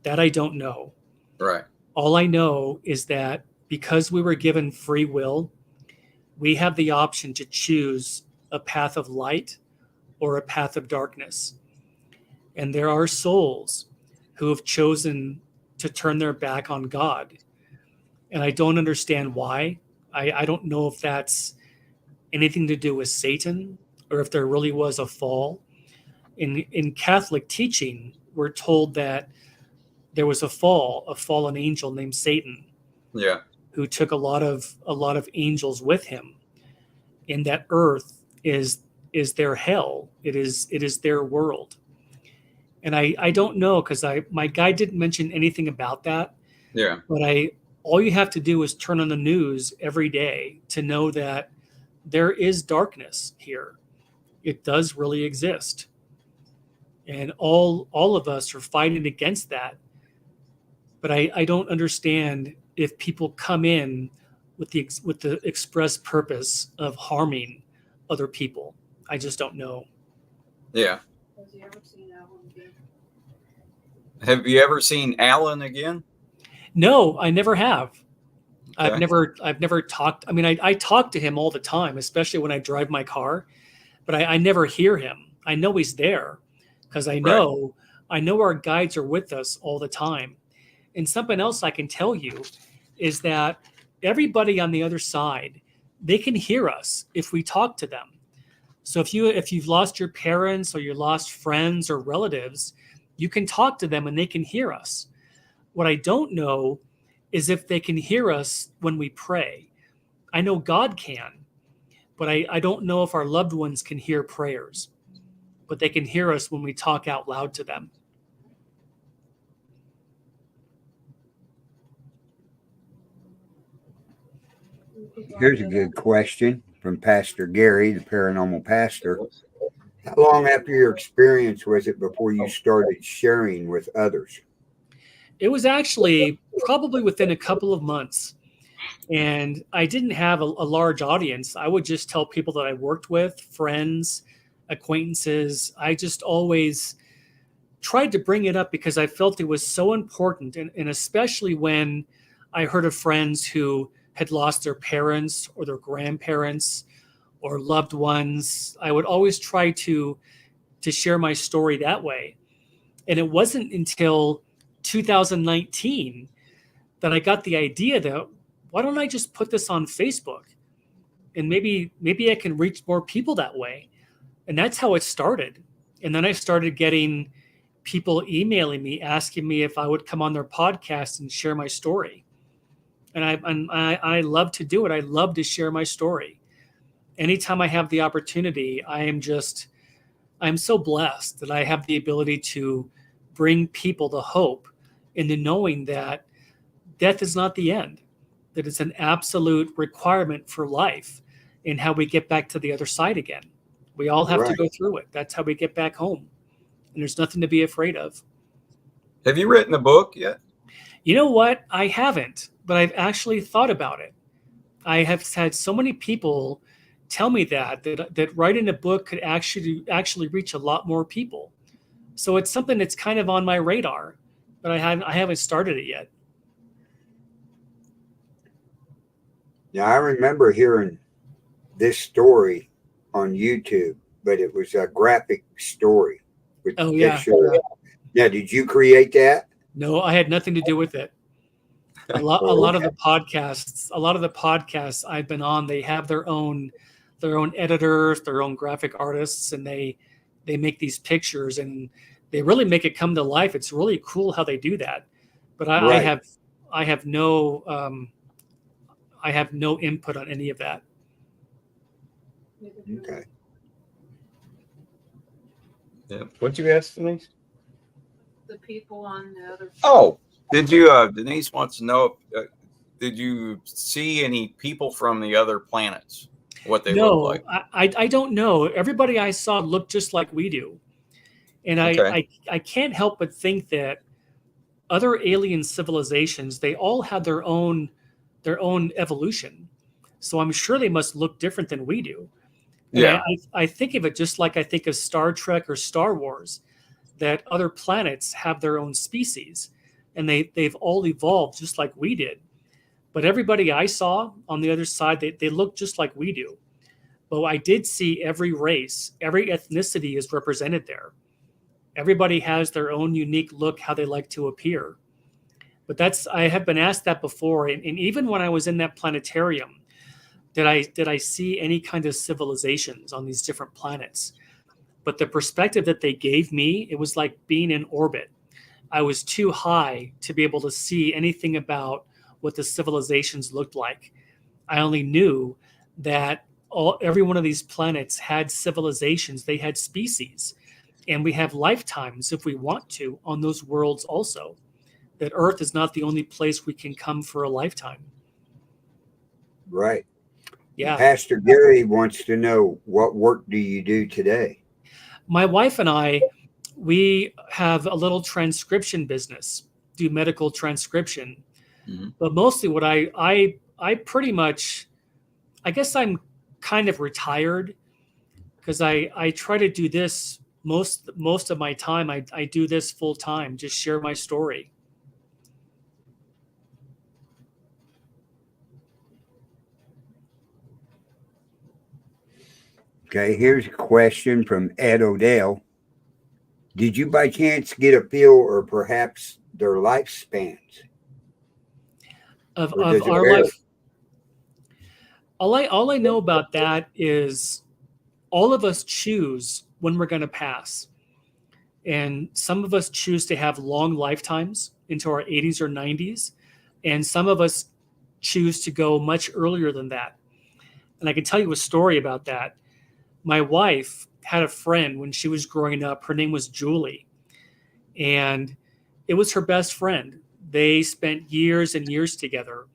Speaker 4: That I don't know.
Speaker 2: Right.
Speaker 4: All I know is that because we were given free will, we have the option to choose a path of light or a path of darkness. And there are souls who have chosen to turn their back on God. And I don't understand why. I don't know if that's anything to do with Satan or if there really was a fall. In Catholic teaching, we're told that there was a fallen angel named Satan.
Speaker 2: Yeah.
Speaker 4: Who took a lot of angels with him, and that Earth is their hell. It is their world. And I don't know, because my guy didn't mention anything about that.
Speaker 2: Yeah.
Speaker 4: But all you have to do is turn on the news every day to know that there is darkness here. It does really exist. And all of us are fighting against that. But I don't understand if people come in with the express purpose of harming other people. I just don't know.
Speaker 2: Yeah. Have you ever seen Alan again?
Speaker 4: No, I never have.
Speaker 2: Okay.
Speaker 4: I've never talked. I mean, I talk to him all the time, especially when I drive my car, but I never hear him. I know he's there because I know our guides are with us all the time. And something else I can tell you is that everybody on the other side, they can hear us if we talk to them. So if you've lost your parents or you lost friends or relatives, you can talk to them and they can hear us. What I don't know is if they can hear us when we pray. I know God can, but I don't know if our loved ones can hear prayers. but they can hear us when we talk out loud to them.
Speaker 1: Here's a good question from Pastor Gary, the paranormal pastor. How long after your experience was it before you started sharing with others?
Speaker 4: It was actually probably within a couple of months. And I didn't have a large audience. I would just tell people that I worked with, friends, acquaintances. I just always tried to bring it up because I felt it was so important. And especially when I heard of friends who had lost their parents or their grandparents or loved ones, I would always try to share my story that way. And it wasn't until 2019 that I got the idea that, why don't I just put this on Facebook? And maybe I can reach more people that way. And that's how it started. And then I started getting people emailing me, asking me if I would come on their podcast and share my story. And I love to do it. I love to share my story. Anytime I have the opportunity, I'm so blessed that I have the ability to bring people the hope in the knowing that death is not the end, that it's an absolute requirement for life and how we get back to the other side again. We all have to go through it. That's how we get back home. And there's nothing to be afraid of.
Speaker 2: Have you written a book yet?
Speaker 4: You know what? I haven't, but I've actually thought about it. I have had so many people tell me that writing a book could actually reach a lot more people. So it's something that's kind of on my radar, but I haven't started it yet.
Speaker 1: Now, I remember hearing this story on YouTube, but it was a graphic story with picture. Now, did you create that?
Speaker 4: No, I had nothing to do with it. A lot of the podcasts I've been on, they have their own editors, their own graphic artists, and they make these pictures and they really make it come to life. It's really cool how they do that. But I have no input on any of that.
Speaker 1: Okay.
Speaker 2: Yeah. What'd you ask, Denise?
Speaker 5: The people on the other.
Speaker 2: Oh, did you? Denise wants to know. Did you see any people from the other planets? What they look like?
Speaker 4: I don't know. Everybody I saw looked just like we do, and I can't help but think that other alien civilizations, they all had their own evolution. So I'm sure they must look different than we do. And
Speaker 2: yeah.
Speaker 4: I think of it just like I think of Star Trek or Star Wars, that other planets have their own species and they've all evolved just like we did. But everybody I saw on the other side, they look just like we do. But I did see every race, every ethnicity is represented there. Everybody has their own unique look, how they like to appear. But I have been asked that before. And even when I was in that planetarium, did I see any kind of civilizations on these different planets? But the perspective that they gave me, it was like being in orbit. I was too high to be able to see anything about what the civilizations looked like. I only knew that every one of these planets had civilizations. They had species. And we have lifetimes, if we want to, on those worlds also. That Earth is not the only place we can come for a lifetime.
Speaker 1: Right.
Speaker 4: Yeah.
Speaker 1: Pastor Gary wants to know, what work do you do today?
Speaker 4: My wife and I, we have a little transcription business, do medical transcription. Mm-hmm. But mostly what I pretty much, I guess I'm kind of retired because I try to do this most of my time. I do this full time, just share my story.
Speaker 1: Okay, here's a question from Ed Odell. Did you by chance get a feel or perhaps their lifespans?
Speaker 4: Of our life? All I know about that is all of us choose when we're going to pass. And some of us choose to have long lifetimes into our 80s or 90s. And some of us choose to go much earlier than that. And I can tell you a story about that. My wife had a friend when she was growing up. Her name was Julie, and it was her best friend. They spent years and years together.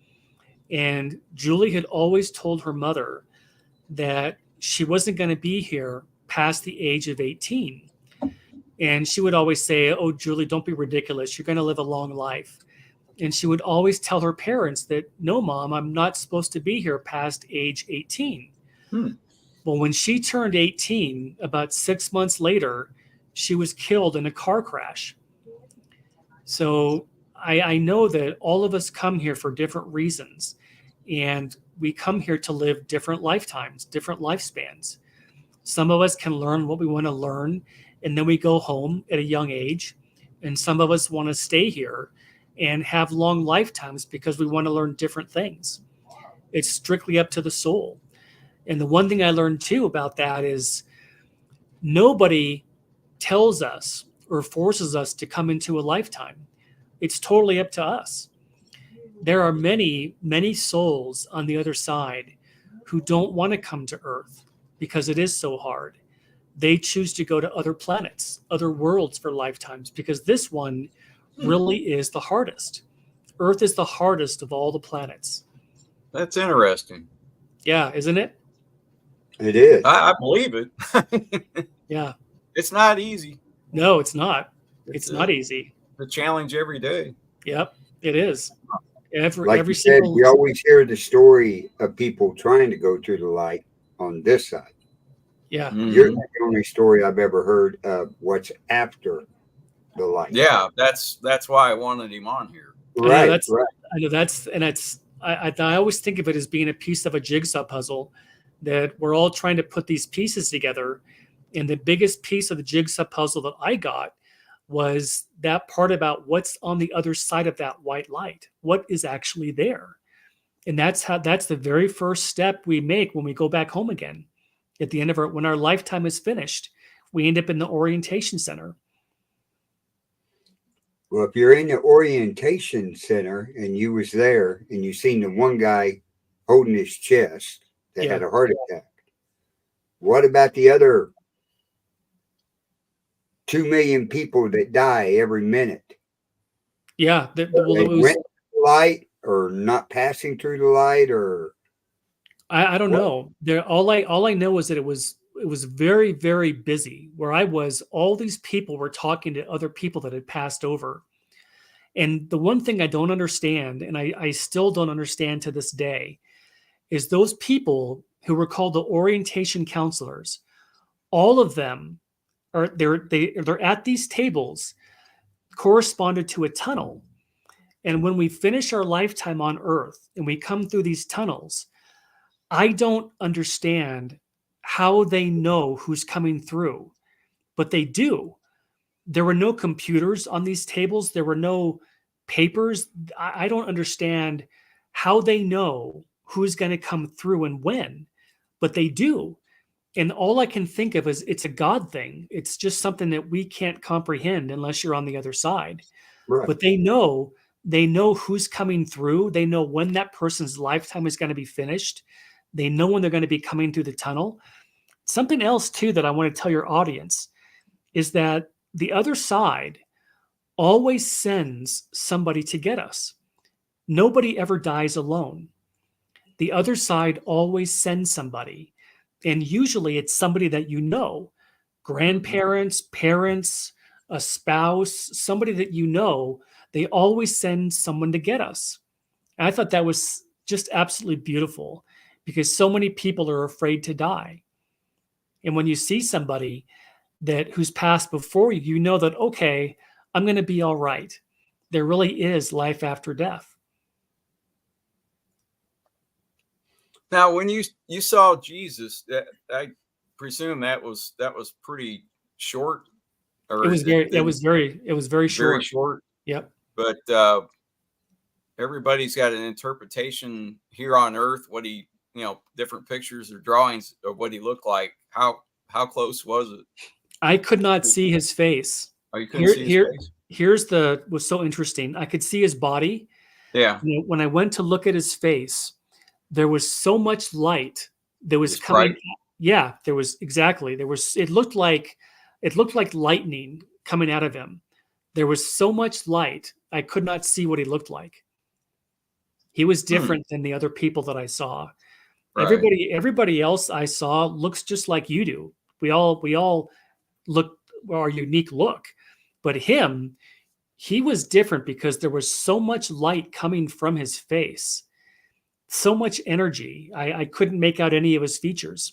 Speaker 4: And Julie had always told her mother that she wasn't going to be here past the age of 18. And she would always say, "Oh, Julie, don't be ridiculous. You're going to live a long life." And she would always tell her parents that, "No, Mom, I'm not supposed to be here past age 18. Well, when she turned 18, about 6 months later, she was killed in a car crash. So I know that all of us come here for different reasons. And we come here to live different lifetimes, different lifespans. Some of us can learn what we want to learn, and then we go home at a young age. And some of us want to stay here and have long lifetimes because we want to learn different things. It's strictly up to the soul. And the one thing I learned too about that is nobody tells us or forces us to come into a lifetime. It's totally up to us. There are many, many souls on the other side who don't want to come to Earth because it is so hard. They choose to go to other planets, other worlds for lifetimes, because this one really is the hardest. Earth is the hardest of all the planets.
Speaker 2: That's interesting.
Speaker 4: Yeah, isn't it?
Speaker 1: It is.
Speaker 2: I believe it.
Speaker 4: Yeah.
Speaker 2: It's not easy.
Speaker 4: No, it's not. It's not easy.
Speaker 2: The challenge every day.
Speaker 4: Yep, it is.
Speaker 1: Like you said, we always hear the story of people trying to go to the light on this side.
Speaker 4: Yeah.
Speaker 1: You're the only story I've ever heard of what's after the light.
Speaker 2: Yeah, that's why I wanted him on here.
Speaker 1: Right.
Speaker 4: I know I always think of it as being a piece of a jigsaw puzzle that we're all trying to put these pieces together. And the biggest piece of the jigsaw puzzle that I got was that part about what's on the other side of that white light. What is actually there? And that's the very first step we make when we go back home again. At the end of when our lifetime is finished, we end up in the orientation center.
Speaker 1: Well, if you're in the orientation center and you was there and you seen the one guy holding his chest that had a heart attack, what about the other 2 million people that die every minute?
Speaker 4: Yeah.
Speaker 1: They went to the light or not passing through the light, or
Speaker 4: I don't know. All I know is that it was very, very busy. Where I was, all these people were talking to other people that had passed over. And the one thing I don't understand, and I still don't understand to this day, is those people who were called the orientation counselors. All of them they're at these tables corresponded to a tunnel. And when we finish our lifetime on Earth and we come through these tunnels, I don't understand how they know who's coming through, but they do. There were no computers on these tables. There were no papers. I don't understand how they know who's going to come through and when, but they do. And all I can think of is it's a God thing. It's just something that we can't comprehend unless you're on the other side.
Speaker 1: right.
Speaker 4: But they know who's coming through. They know when that person's lifetime is going to be finished. They know when they're going to be coming through the tunnel. Something else too that I want to tell your audience is that the other side always sends somebody to get us. Nobody ever dies alone. The other side always sends somebody. And usually it's somebody that you know, grandparents, parents, a spouse, somebody that you know, they always send someone to get us. And I thought that was just absolutely beautiful because so many people are afraid to die. And when you see somebody who's passed before you, you know that, okay, I'm going to be all right. There really is life after death.
Speaker 2: Now, when you saw Jesus, I presume that was pretty short. Or
Speaker 4: it was very short.
Speaker 2: Very short.
Speaker 4: Yep.
Speaker 2: But everybody's got an interpretation here on Earth. What different pictures or drawings of what he looked like. How close was it?
Speaker 4: I could not see his face.
Speaker 2: Oh, you couldn't see his face?
Speaker 4: Here's was so interesting. I could see his body.
Speaker 2: Yeah.
Speaker 4: When I went to look at his face, there was so much light that was coming. Yeah, there was exactly. There was it looked like lightning coming out of him. There was so much light, I could not see what he looked like. He was different than the other people that I saw.
Speaker 2: Right.
Speaker 4: Everybody else I saw looks just like you do. We all look our unique look. But him, he was different because there was so much light coming from his face. So much energy. I couldn't make out any of his features.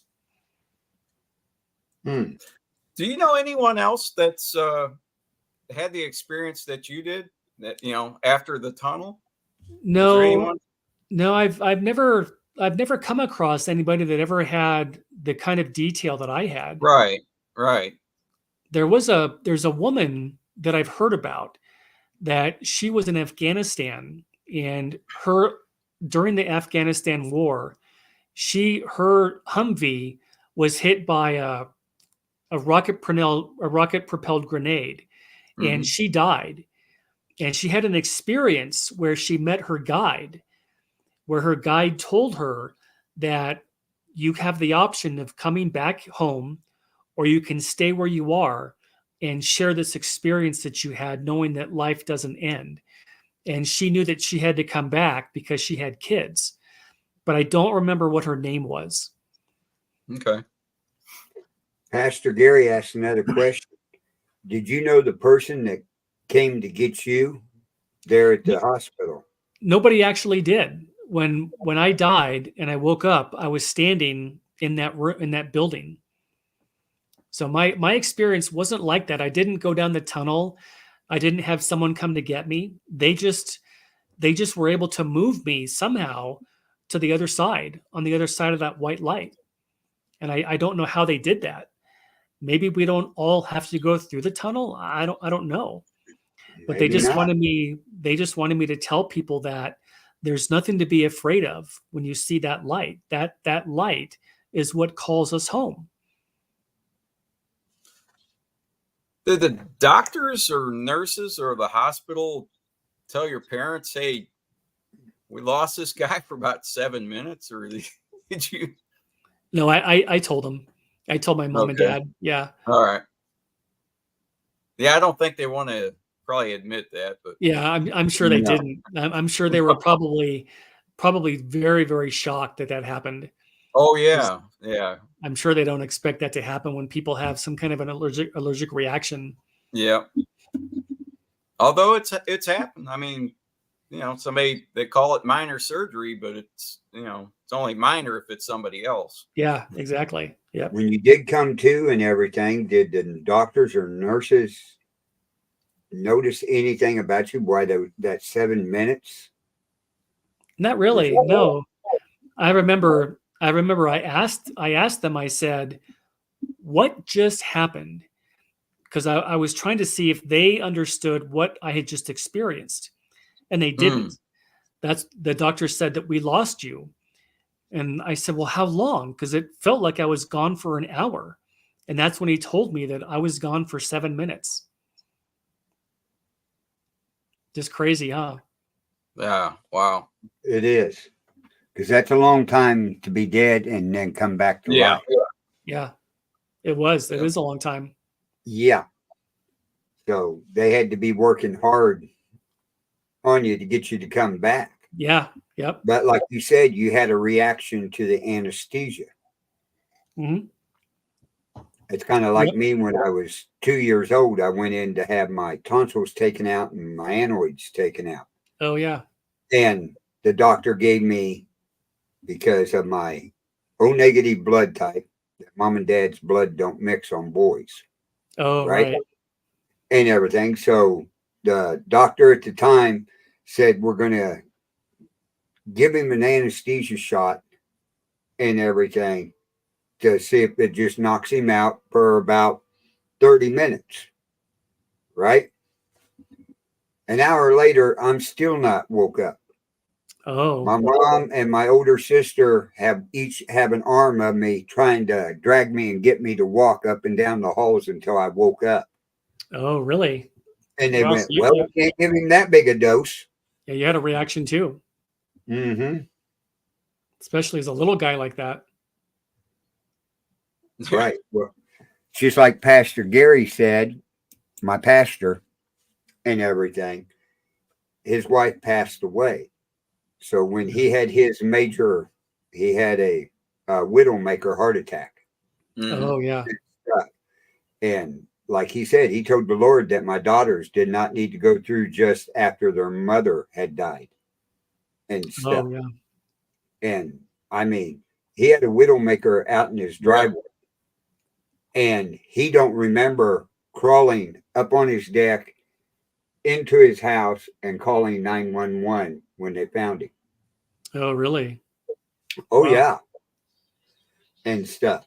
Speaker 1: Hmm.
Speaker 2: Do you know anyone else that's had the experience that you did? That after the tunnel? Is there
Speaker 4: No,
Speaker 2: anyone?
Speaker 4: no, I've never come across anybody that ever had the kind of detail that I had.
Speaker 2: Right. Right.
Speaker 4: There's a woman that I've heard about that she was in Afghanistan, and her during the Afghanistan war, her Humvee was hit by a rocket propelled grenade, and
Speaker 2: Mhm.
Speaker 4: she died. And she had an experience where she met her guide, where her guide told her that you have the option of coming back home, or you can stay where you are and share this experience that you had, knowing that life doesn't end. And she knew that she had to come back because she had kids, but I don't remember what her name was.
Speaker 2: Okay.
Speaker 1: Pastor Gary asked another question. Did you know the person that came to get you there at the hospital?
Speaker 4: Nobody actually did. When I died and I woke up, I was standing in that building. So my experience wasn't like that. I didn't go down the tunnel. I didn't have someone come to get me. They just were able to move me somehow to the other side, on the other side of that white light. And I don't know how they did that. Maybe we don't all have to go through the tunnel. I don't know. But
Speaker 1: Maybe not.
Speaker 4: they just wanted me to tell people that there's nothing to be afraid of when you see that light. That light is what calls us home.
Speaker 2: Did the doctors or nurses or the hospital tell your parents, "Hey, we lost this guy for about 7 minutes," or did you?
Speaker 4: No, I told them. I told my mom and
Speaker 2: Okay.
Speaker 4: dad. Yeah.
Speaker 2: All right. Yeah, I don't think they want to probably admit that, but
Speaker 4: Yeah, I'm sure they
Speaker 1: No.
Speaker 4: didn't. I'm sure they were probably very, very shocked that happened.
Speaker 2: oh
Speaker 4: 'Cause
Speaker 2: yeah, yeah,
Speaker 4: I'm sure they don't expect that to happen when people have some kind of an allergic reaction.
Speaker 2: yeah. Although it's happened. I mean, somebody they call it minor surgery, but it's only minor if it's somebody else.
Speaker 4: Yeah, exactly. Yep.
Speaker 1: When you did come to and everything, did the doctors or nurses notice anything about you? Why that 7 minutes?
Speaker 4: Not
Speaker 1: Was
Speaker 4: really. No. I remember I asked them, I said, what just happened? Because I was trying to see if they understood what I had just experienced. And they
Speaker 2: Mm.
Speaker 4: didn't. That's the doctor said that we lost you. And I said, well, how long? Because it felt like I was gone for an hour. And that's when he told me that I was gone for 7 minutes. Just crazy, huh?
Speaker 2: Yeah. Wow.
Speaker 1: It is, because that's a long time to be dead and then come back to
Speaker 2: Yeah.
Speaker 1: life.
Speaker 4: Yeah, it was. It
Speaker 2: Yeah.
Speaker 4: was a long time.
Speaker 1: Yeah. So they had to be working hard on you to get you to come back.
Speaker 4: Yeah. Yep.
Speaker 1: But like you said, you had a reaction to the anesthesia.
Speaker 4: Hmm.
Speaker 1: It's kind of like
Speaker 4: Yep.
Speaker 1: me when I was 2 years old. I went in to have my tonsils taken out and my anoids taken out.
Speaker 4: Oh, yeah.
Speaker 1: And the doctor gave me, because of my O negative blood type, that mom and dad's blood don't mix on boys,
Speaker 4: Oh,
Speaker 1: right?
Speaker 4: right.
Speaker 1: And everything. So the doctor at the time said, we're going to give him an anesthesia shot and everything to see if it just knocks him out for about 30 minutes, right? An hour later, I'm still not woke up.
Speaker 4: Oh,
Speaker 1: My mom and my older sister each have an arm of me trying to drag me and get me to walk up and down the halls until I woke up.
Speaker 4: oh, really?
Speaker 1: And they
Speaker 4: Wow. So
Speaker 1: went, well, we can't give him that big a dose.
Speaker 4: yeah, you had a reaction too,
Speaker 1: Mm-hmm.
Speaker 4: especially as a little guy like that.
Speaker 1: Right. Well, just like Pastor Gary said, my pastor and everything, his wife passed away. So when he had his major, he had a widowmaker heart attack.
Speaker 4: Oh yeah.
Speaker 1: And like he said, he told the Lord that my daughters did not need to go through just after their mother had died and stuff.
Speaker 4: Oh yeah.
Speaker 1: And I mean, he had a widowmaker out in his driveway, and he don't remember crawling up on his deck into his house and calling 911 when they found him.
Speaker 4: Oh really?
Speaker 1: Oh
Speaker 4: Wow.
Speaker 1: yeah, and stuff.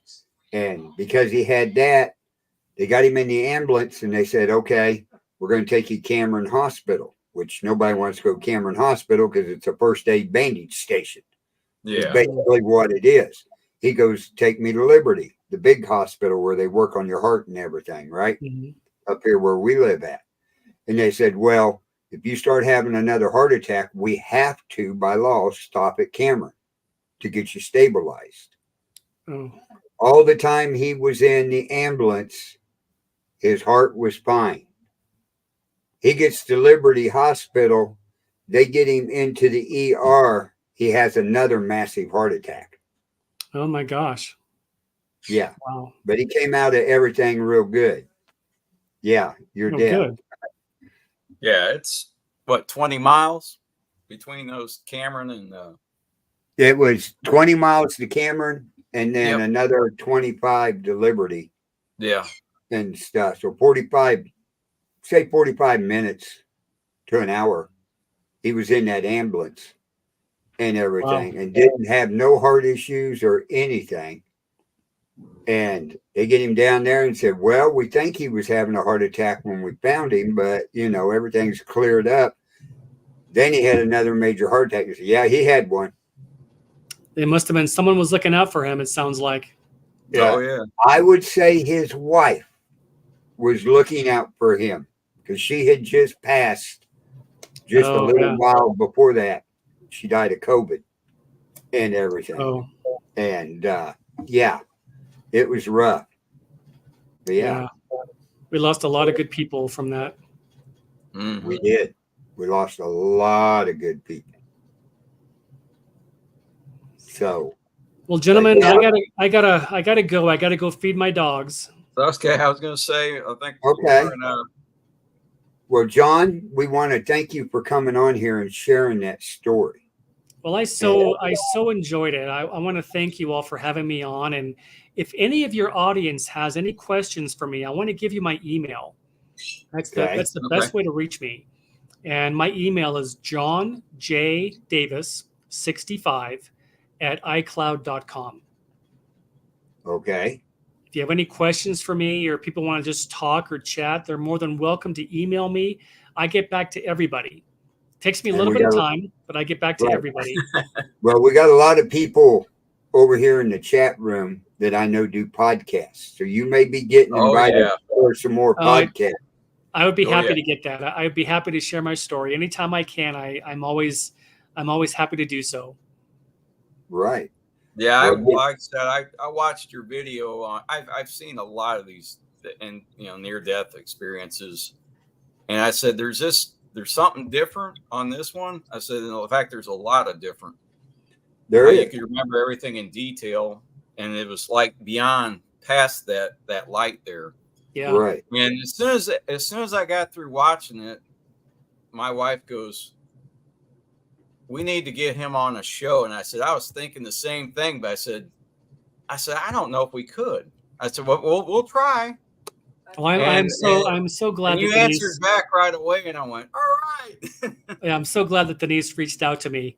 Speaker 1: And because he had that, they got him in the ambulance, and they said, "Okay, we're going to take you to Cameron Hospital," which nobody wants to go to Cameron Hospital because it's a first aid bandage station. It's
Speaker 2: Yeah.
Speaker 1: basically what it is. He goes, "Take me to Liberty, the big hospital where they work on your heart and everything, right?
Speaker 4: Mhm.
Speaker 1: Up here where we live at." And they said, "Well, if you start having another heart attack, we have to, by law, stop at Cameron to get you stabilized."
Speaker 4: Oh.
Speaker 1: All the time he was in the ambulance, his heart was fine. He gets to Liberty Hospital. They get him into the ER. He has another massive heart attack.
Speaker 4: Oh my gosh.
Speaker 1: Yeah.
Speaker 4: Wow.
Speaker 1: But he came out of everything real good. Yeah, you're
Speaker 4: Oh,
Speaker 1: dead.
Speaker 4: good.
Speaker 2: Yeah, it's what, 20 miles between those Cameron and
Speaker 1: It was 20 miles to Cameron and then
Speaker 2: Yep.
Speaker 1: another 25 to Liberty
Speaker 2: yeah.
Speaker 1: and stuff. So 45, say 45 minutes to an hour. He was in that ambulance and everything and didn't have no heart issues or anything. And they get him down there and said, "Well, we think he was having a heart attack when we found him, but everything's cleared up." Then he had another major heart attack. He said, "Yeah, he had one."
Speaker 4: It must have been someone was looking out for him, it sounds like.
Speaker 1: Yeah.
Speaker 2: Oh yeah.
Speaker 1: I would say his wife was looking out for him because she had just passed just a little while before that. She died of COVID and everything.
Speaker 4: Oh.
Speaker 1: And yeah, it was rough. But yeah,
Speaker 4: we lost a lot of good people from that.
Speaker 2: Mhm.
Speaker 1: we did. We lost a lot of good people. So,
Speaker 4: Well, gentlemen,
Speaker 1: yeah.
Speaker 4: I gotta go. I gotta go feed my dogs.
Speaker 2: Okay, I was going to say, I think.
Speaker 1: Okay. Well, John, we want to thank you for coming on here and sharing that story.
Speaker 4: Well, I so enjoyed it. I want to thank you all for having me on. And if any of your audience has any questions for me, I want to give you my email. That's the best way to reach me. And my email is johnjdavis65@icloud.com.
Speaker 1: Okay.
Speaker 4: If you have any questions for me or people want to just talk or chat, they're more than welcome to email me. I get back to everybody. It takes me a little bit of time, but I get back to everybody.
Speaker 1: Well, we got a lot of people over here in the chat room that I know do podcasts. So you may be getting invited for some more podcasts.
Speaker 4: I would be happy to get that. I would be happy to share my story anytime I can. I'm always happy to do so.
Speaker 1: Right.
Speaker 2: Yeah, like I said, I watched your video on. I've seen a lot of these and near death experiences, and I said there's something different on this one. I said, in fact, there's a lot of different. You can remember everything in detail, and it was like beyond past that light there.
Speaker 4: Yeah.
Speaker 1: Right.
Speaker 2: And as soon as I got through watching it, my wife goes, "We need to get him on a show." And I said, I was thinking the same thing, but I said, I don't know if we could. I said, well, we'll try.
Speaker 4: Well, I'm so glad
Speaker 2: that you answered back right away, and I went, all right.
Speaker 4: Yeah, I'm so glad that Denise reached out to me.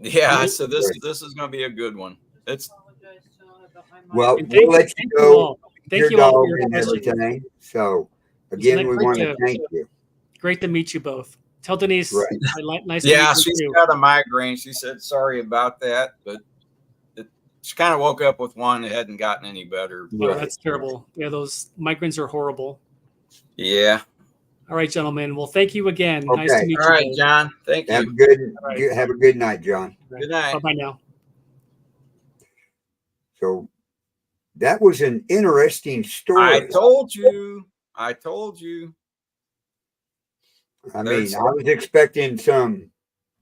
Speaker 2: Yeah, I said this is going to be a good one. It's
Speaker 1: well, we'll let you go.
Speaker 4: Thank you all for your
Speaker 1: and everything. So again, we want to thank you.
Speaker 4: Great to meet you both. Tell Denise, nice to meet you.
Speaker 2: She's got a migraine. She said sorry about that, but she kind of woke up with one that hadn't gotten any better.
Speaker 4: Oh, that's terrible. Yeah, those migraines are horrible.
Speaker 2: Yeah.
Speaker 4: All right, gentlemen. Well, thank you again.
Speaker 1: Okay.
Speaker 4: Nice to meet you.
Speaker 2: All right, John. Thank you.
Speaker 1: Have a good night, John.
Speaker 2: Good night.
Speaker 4: Bye-bye now.
Speaker 1: So that was an interesting story.
Speaker 2: I told you. I
Speaker 1: mean, I was expecting some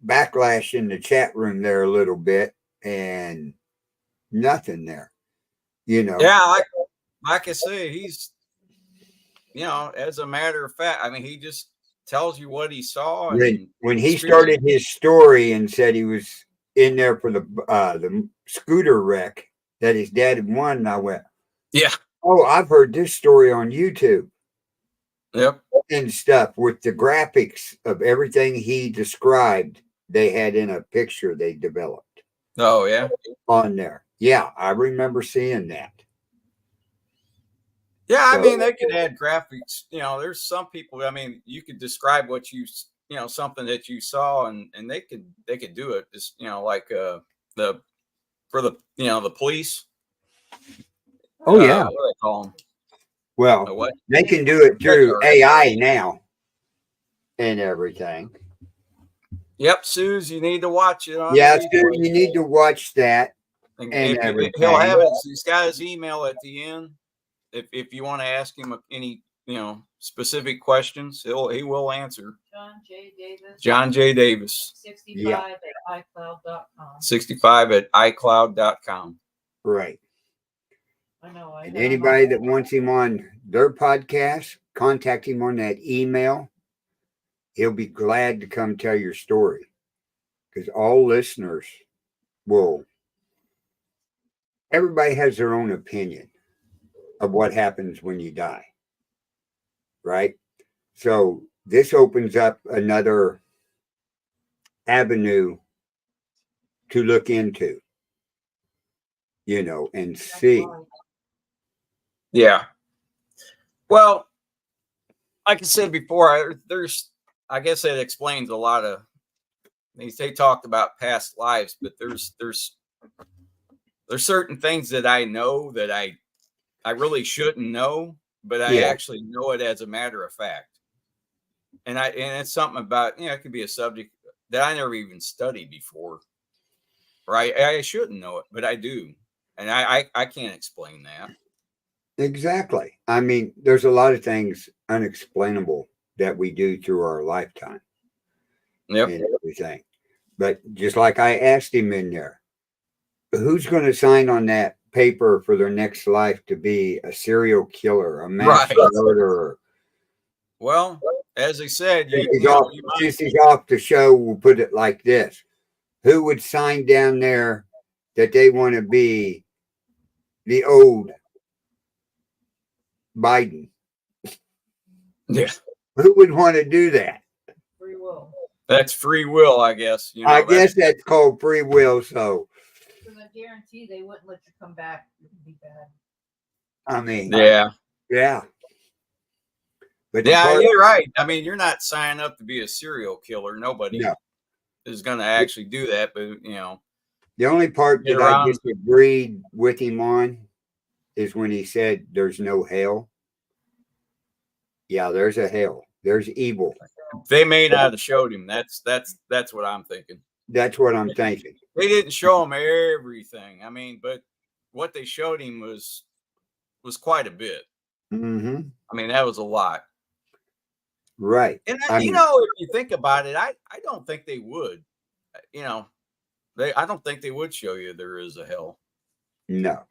Speaker 1: backlash in the chat room there a little bit, and nothing there.
Speaker 2: Yeah, like I say, he's, as a matter of fact, I mean, he just tells you what he saw.
Speaker 1: When he started his story and said he was in there for the scooter wreck that his dad had won, and I went,
Speaker 2: yeah,
Speaker 1: oh, I've heard this story on YouTube.
Speaker 2: Yep.
Speaker 1: And stuff with the graphics of everything he described, they had in a picture they developed.
Speaker 2: Oh, yeah.
Speaker 1: On there. Yeah, I remember seeing that.
Speaker 2: Yeah, I mean, they could add graphics. There's some people, I mean, you could describe what something that you saw, and they could do it. Just, like the police.
Speaker 1: Oh, yeah.
Speaker 2: What do they call them?
Speaker 1: Well, they can do it through AI now and everything.
Speaker 2: Yep, Suze, you need to watch it.
Speaker 1: Suze, you need to watch that. And everything.
Speaker 2: He'll have it. He's got his email at the end. If you want to ask him any specific questions, he will answer. John J. Davis.
Speaker 5: 65 at iCloud.com.
Speaker 2: 65 at iCloud.com.
Speaker 1: Right.
Speaker 5: I know.
Speaker 1: And anybody that wants him on their podcast, contact him on that email. He'll be glad to come tell your story, because all listeners everybody has their own opinion of what happens when you die. Right? So this opens up another avenue to look into, and see.
Speaker 2: Yeah. Well, like I said before, I guess that explains a lot of things. They talked about past lives, but there's certain things that I know that I really shouldn't know, but I actually know it as a matter of fact. And it's something about, it could be a subject that I never even studied before. Right? I shouldn't know it, but I do. And I can't explain that.
Speaker 1: Exactly. I mean, there's a lot of things unexplainable that we do through our lifetime.
Speaker 2: Yep.
Speaker 1: And everything. But just like I asked him in there, who's going to sign on that paper for their next life to be a serial killer, a mass murderer?
Speaker 2: Well, as I said,
Speaker 1: since he's off the show, we'll put it like this. Who would sign down there that they want to be the old Biden?
Speaker 2: Yeah.
Speaker 1: Who would want to do that?
Speaker 5: Free will.
Speaker 2: That's free will, I guess.
Speaker 1: I guess that's called free will. So,
Speaker 5: because I guarantee they wouldn't let you come back. It would be bad.
Speaker 1: I mean,
Speaker 2: yeah.
Speaker 1: But
Speaker 2: you're right. I mean, you're not signing up to be a serial killer. Nobody is going to actually do that. But
Speaker 1: the only part that I disagreed with him on is when he said there's no hell. Yeah, there's a hell. There's evil.
Speaker 2: They may not have showed him. That's what I'm thinking.
Speaker 1: That's what I'm thinking.
Speaker 2: They didn't show him everything. I mean, but what they showed him was quite a bit.
Speaker 1: Mm-hmm.
Speaker 2: I mean, that was a lot.
Speaker 1: Right.
Speaker 2: And if you think about it, I don't think they would. I don't think they would show you there is a hell.
Speaker 1: No.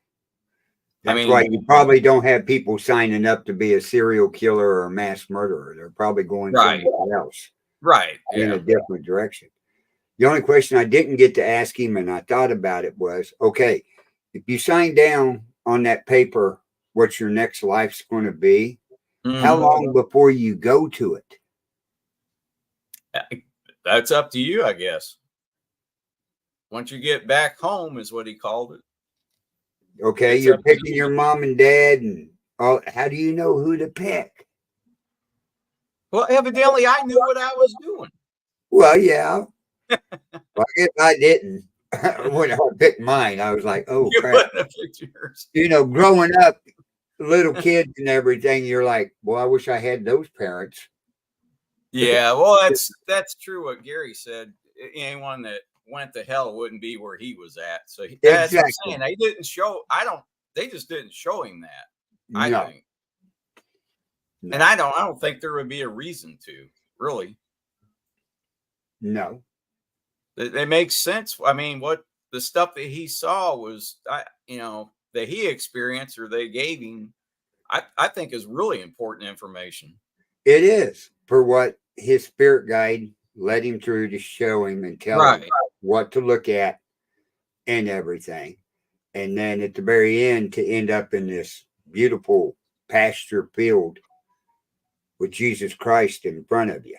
Speaker 1: That's why you probably don't have people signing up to be a serial killer or a mass murderer. They're probably going somewhere else.
Speaker 2: Right.
Speaker 1: In a different direction. The only question I didn't get to ask him, and I thought about it, was, okay, if you sign down on that paper what your next life's going to be, how long before you go to it?
Speaker 2: That's up to you, I guess. Once you get back home is what he called it.
Speaker 1: Okay, you're picking your mom and dad, and all. How do you know who to pick?
Speaker 2: Well, evidently I knew what I was doing.
Speaker 1: Well, yeah. Well, I guess I didn't. When I picked mine, I was like, oh, crap. Growing up, little kids and everything, you're like, well, I wish I had those parents.
Speaker 2: Yeah, well, that's true what Gary said. Anyone that went to hell wouldn't be where he was at. So that's what I'm saying. He didn't show. I they just didn't show him that. I
Speaker 1: No.
Speaker 2: think. No. And I don't think there would be a reason to, really.
Speaker 1: No.
Speaker 2: It makes sense. I mean, what the stuff that he saw was, that he experienced or they gave him, I think is really important information.
Speaker 1: It is, for what his spirit guide led him through to show him and tell him what to look at and everything. And then at the very end, to end up in this beautiful pasture field with Jesus Christ in front of you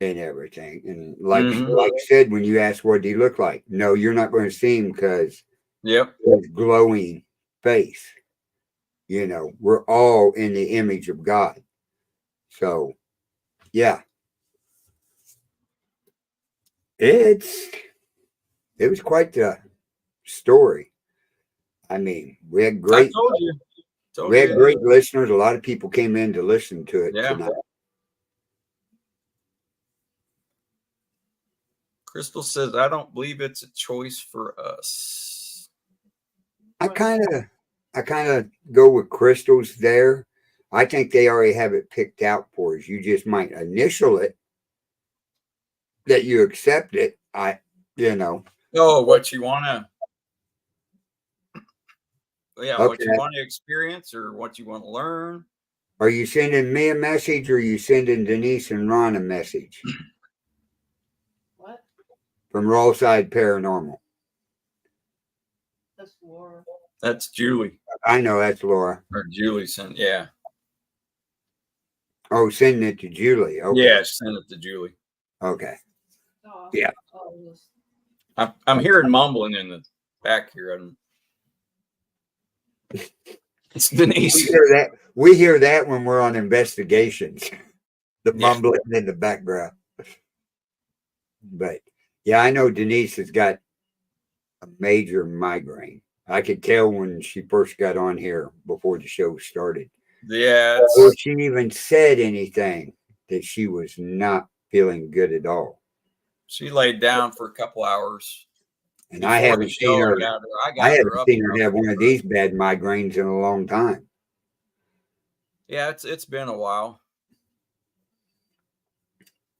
Speaker 1: and everything. And like I said, when you ask what he looked like, no, you're not going to see him because his glowing face. We're all in the image of God. So, yeah. It was quite the story. I mean, we had great listeners. A lot of people came in to listen to it tonight.
Speaker 2: Crystal says, I don't believe it's a choice for us.
Speaker 1: I kind of go with Crystal's there. I think they already have it picked out for us. You just might initial it that you accept it.
Speaker 2: Oh, what you want to. Yeah, okay. What you want to experience or what you want to learn.
Speaker 1: Are you sending me a message or are you sending Denise and Ron a message?
Speaker 5: What?
Speaker 1: From Rollside Paranormal.
Speaker 5: That's Laura.
Speaker 2: That's Julie.
Speaker 1: I know that's Laura.
Speaker 2: Or Julie sent, yeah.
Speaker 1: Oh, sending it to Julie. Okay.
Speaker 2: Yeah, send it to Julie.
Speaker 1: Okay.
Speaker 5: Oh,
Speaker 1: yeah.
Speaker 2: I'm hearing mumbling in the back here. It's Denise.
Speaker 1: We hear that when we're on investigations. The mumbling in the background. But yeah, I know Denise has got a major migraine. I could tell when she first got on here before the show started.
Speaker 2: Yeah.
Speaker 1: Before she even said anything, that she was not feeling good at all.
Speaker 2: She laid down for a couple hours.
Speaker 1: And I haven't seen her. I haven't seen her have one of these bad migraines in a long time.
Speaker 2: Yeah, it's been a while.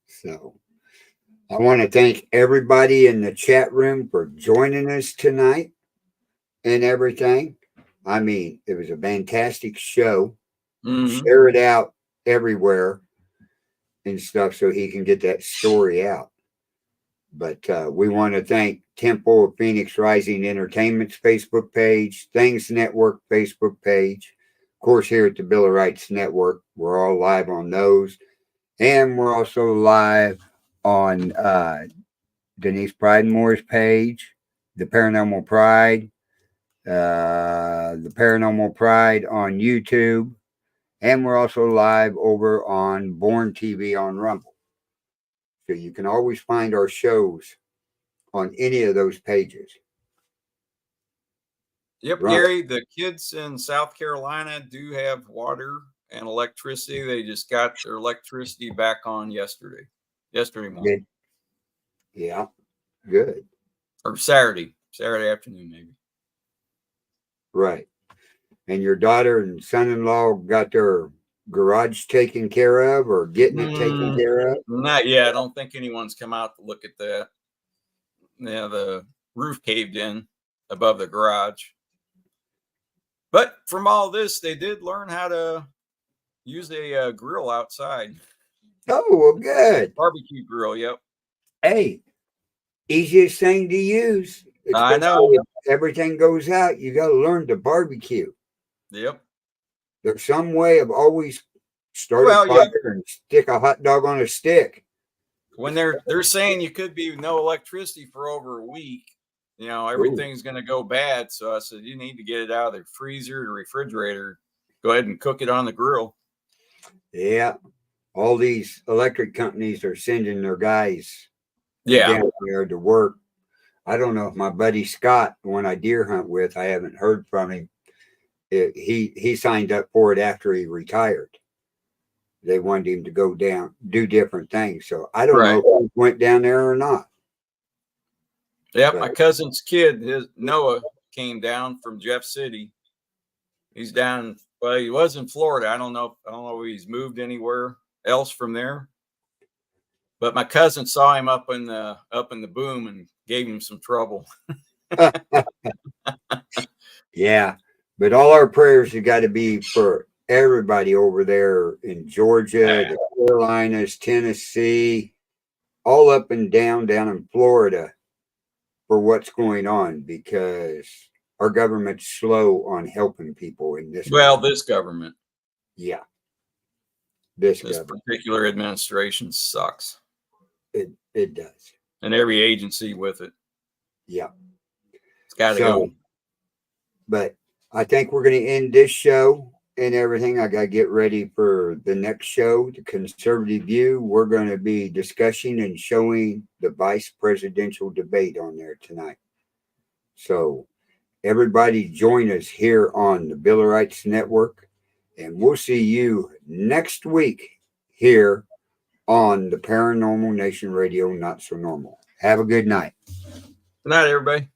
Speaker 1: So I want to thank everybody in the chat room for joining us tonight and everything. I mean, it was a fantastic show. Share it out everywhere and stuff so he can get that story out. But we want to thank Temple of Phoenix Rising Entertainment's Facebook page, Things Network Facebook page. Of course, here at the Bill of Rights Network, we're all live on those. And we're also live on Denise Pridemore's page, the Paranormal Pride on YouTube. And we're also live over on Born TV on Rumble. So you can always find our shows on any of those pages.
Speaker 2: Yep, right. Gary, the kids in South Carolina do have water and electricity. They just got their electricity back on yesterday morning.
Speaker 1: Good. Yeah, good.
Speaker 2: Or Saturday afternoon, maybe.
Speaker 1: Right. And your daughter and son-in-law got their garage taken care of or getting it taken care of?
Speaker 2: Not yet. I don't think anyone's come out to look at that. Yeah, the roof caved in above the garage. But from all this, they did learn how to use a grill outside.
Speaker 1: Oh, well, good.
Speaker 2: Barbecue grill, yep.
Speaker 1: Hey, easiest thing to use.
Speaker 2: I know.
Speaker 1: If everything goes out, you got to learn to barbecue.
Speaker 2: Yep.
Speaker 1: There's some way of always start a fire and stick a hot dog on a stick.
Speaker 2: When they're saying you could be no electricity for over a week, everything's going to go bad. So I said, you need to get it out of the freezer or refrigerator. Go ahead and cook it on the grill.
Speaker 1: Yeah. All these electric companies are sending their guys down there to work. I don't know if my buddy Scott, the one I deer hunt with, I haven't heard from him. He signed up for it after he retired. They wanted him to go down, do different things. So I don't know if he went down there or not.
Speaker 2: Yep, my cousin's kid, Noah, came down from Jeff City. He's down. Well, he was in Florida. I don't know if he's moved anywhere else from there. But my cousin saw him up in the boom and gave him some trouble.
Speaker 1: Yeah, but all our prayers have got to be for everybody over there in Georgia, the Carolinas, Tennessee, all up and down in Florida for what's going on, because our government's slow on helping people in this.
Speaker 2: Well, this government.
Speaker 1: Yeah.
Speaker 2: This particular administration sucks.
Speaker 1: It does.
Speaker 2: And every agency with it.
Speaker 1: Yeah.
Speaker 2: It's got to go.
Speaker 1: But I think we're going to end this show and everything. I got to get ready for the next show, the Conservative View. We're going to be discussing and showing the vice presidential debate on there tonight. So everybody join us here on the Billerites Network, and we'll see you next week here on the Paranormal Nation Radio, Not So Normal. Have a good night.
Speaker 2: Good night, everybody.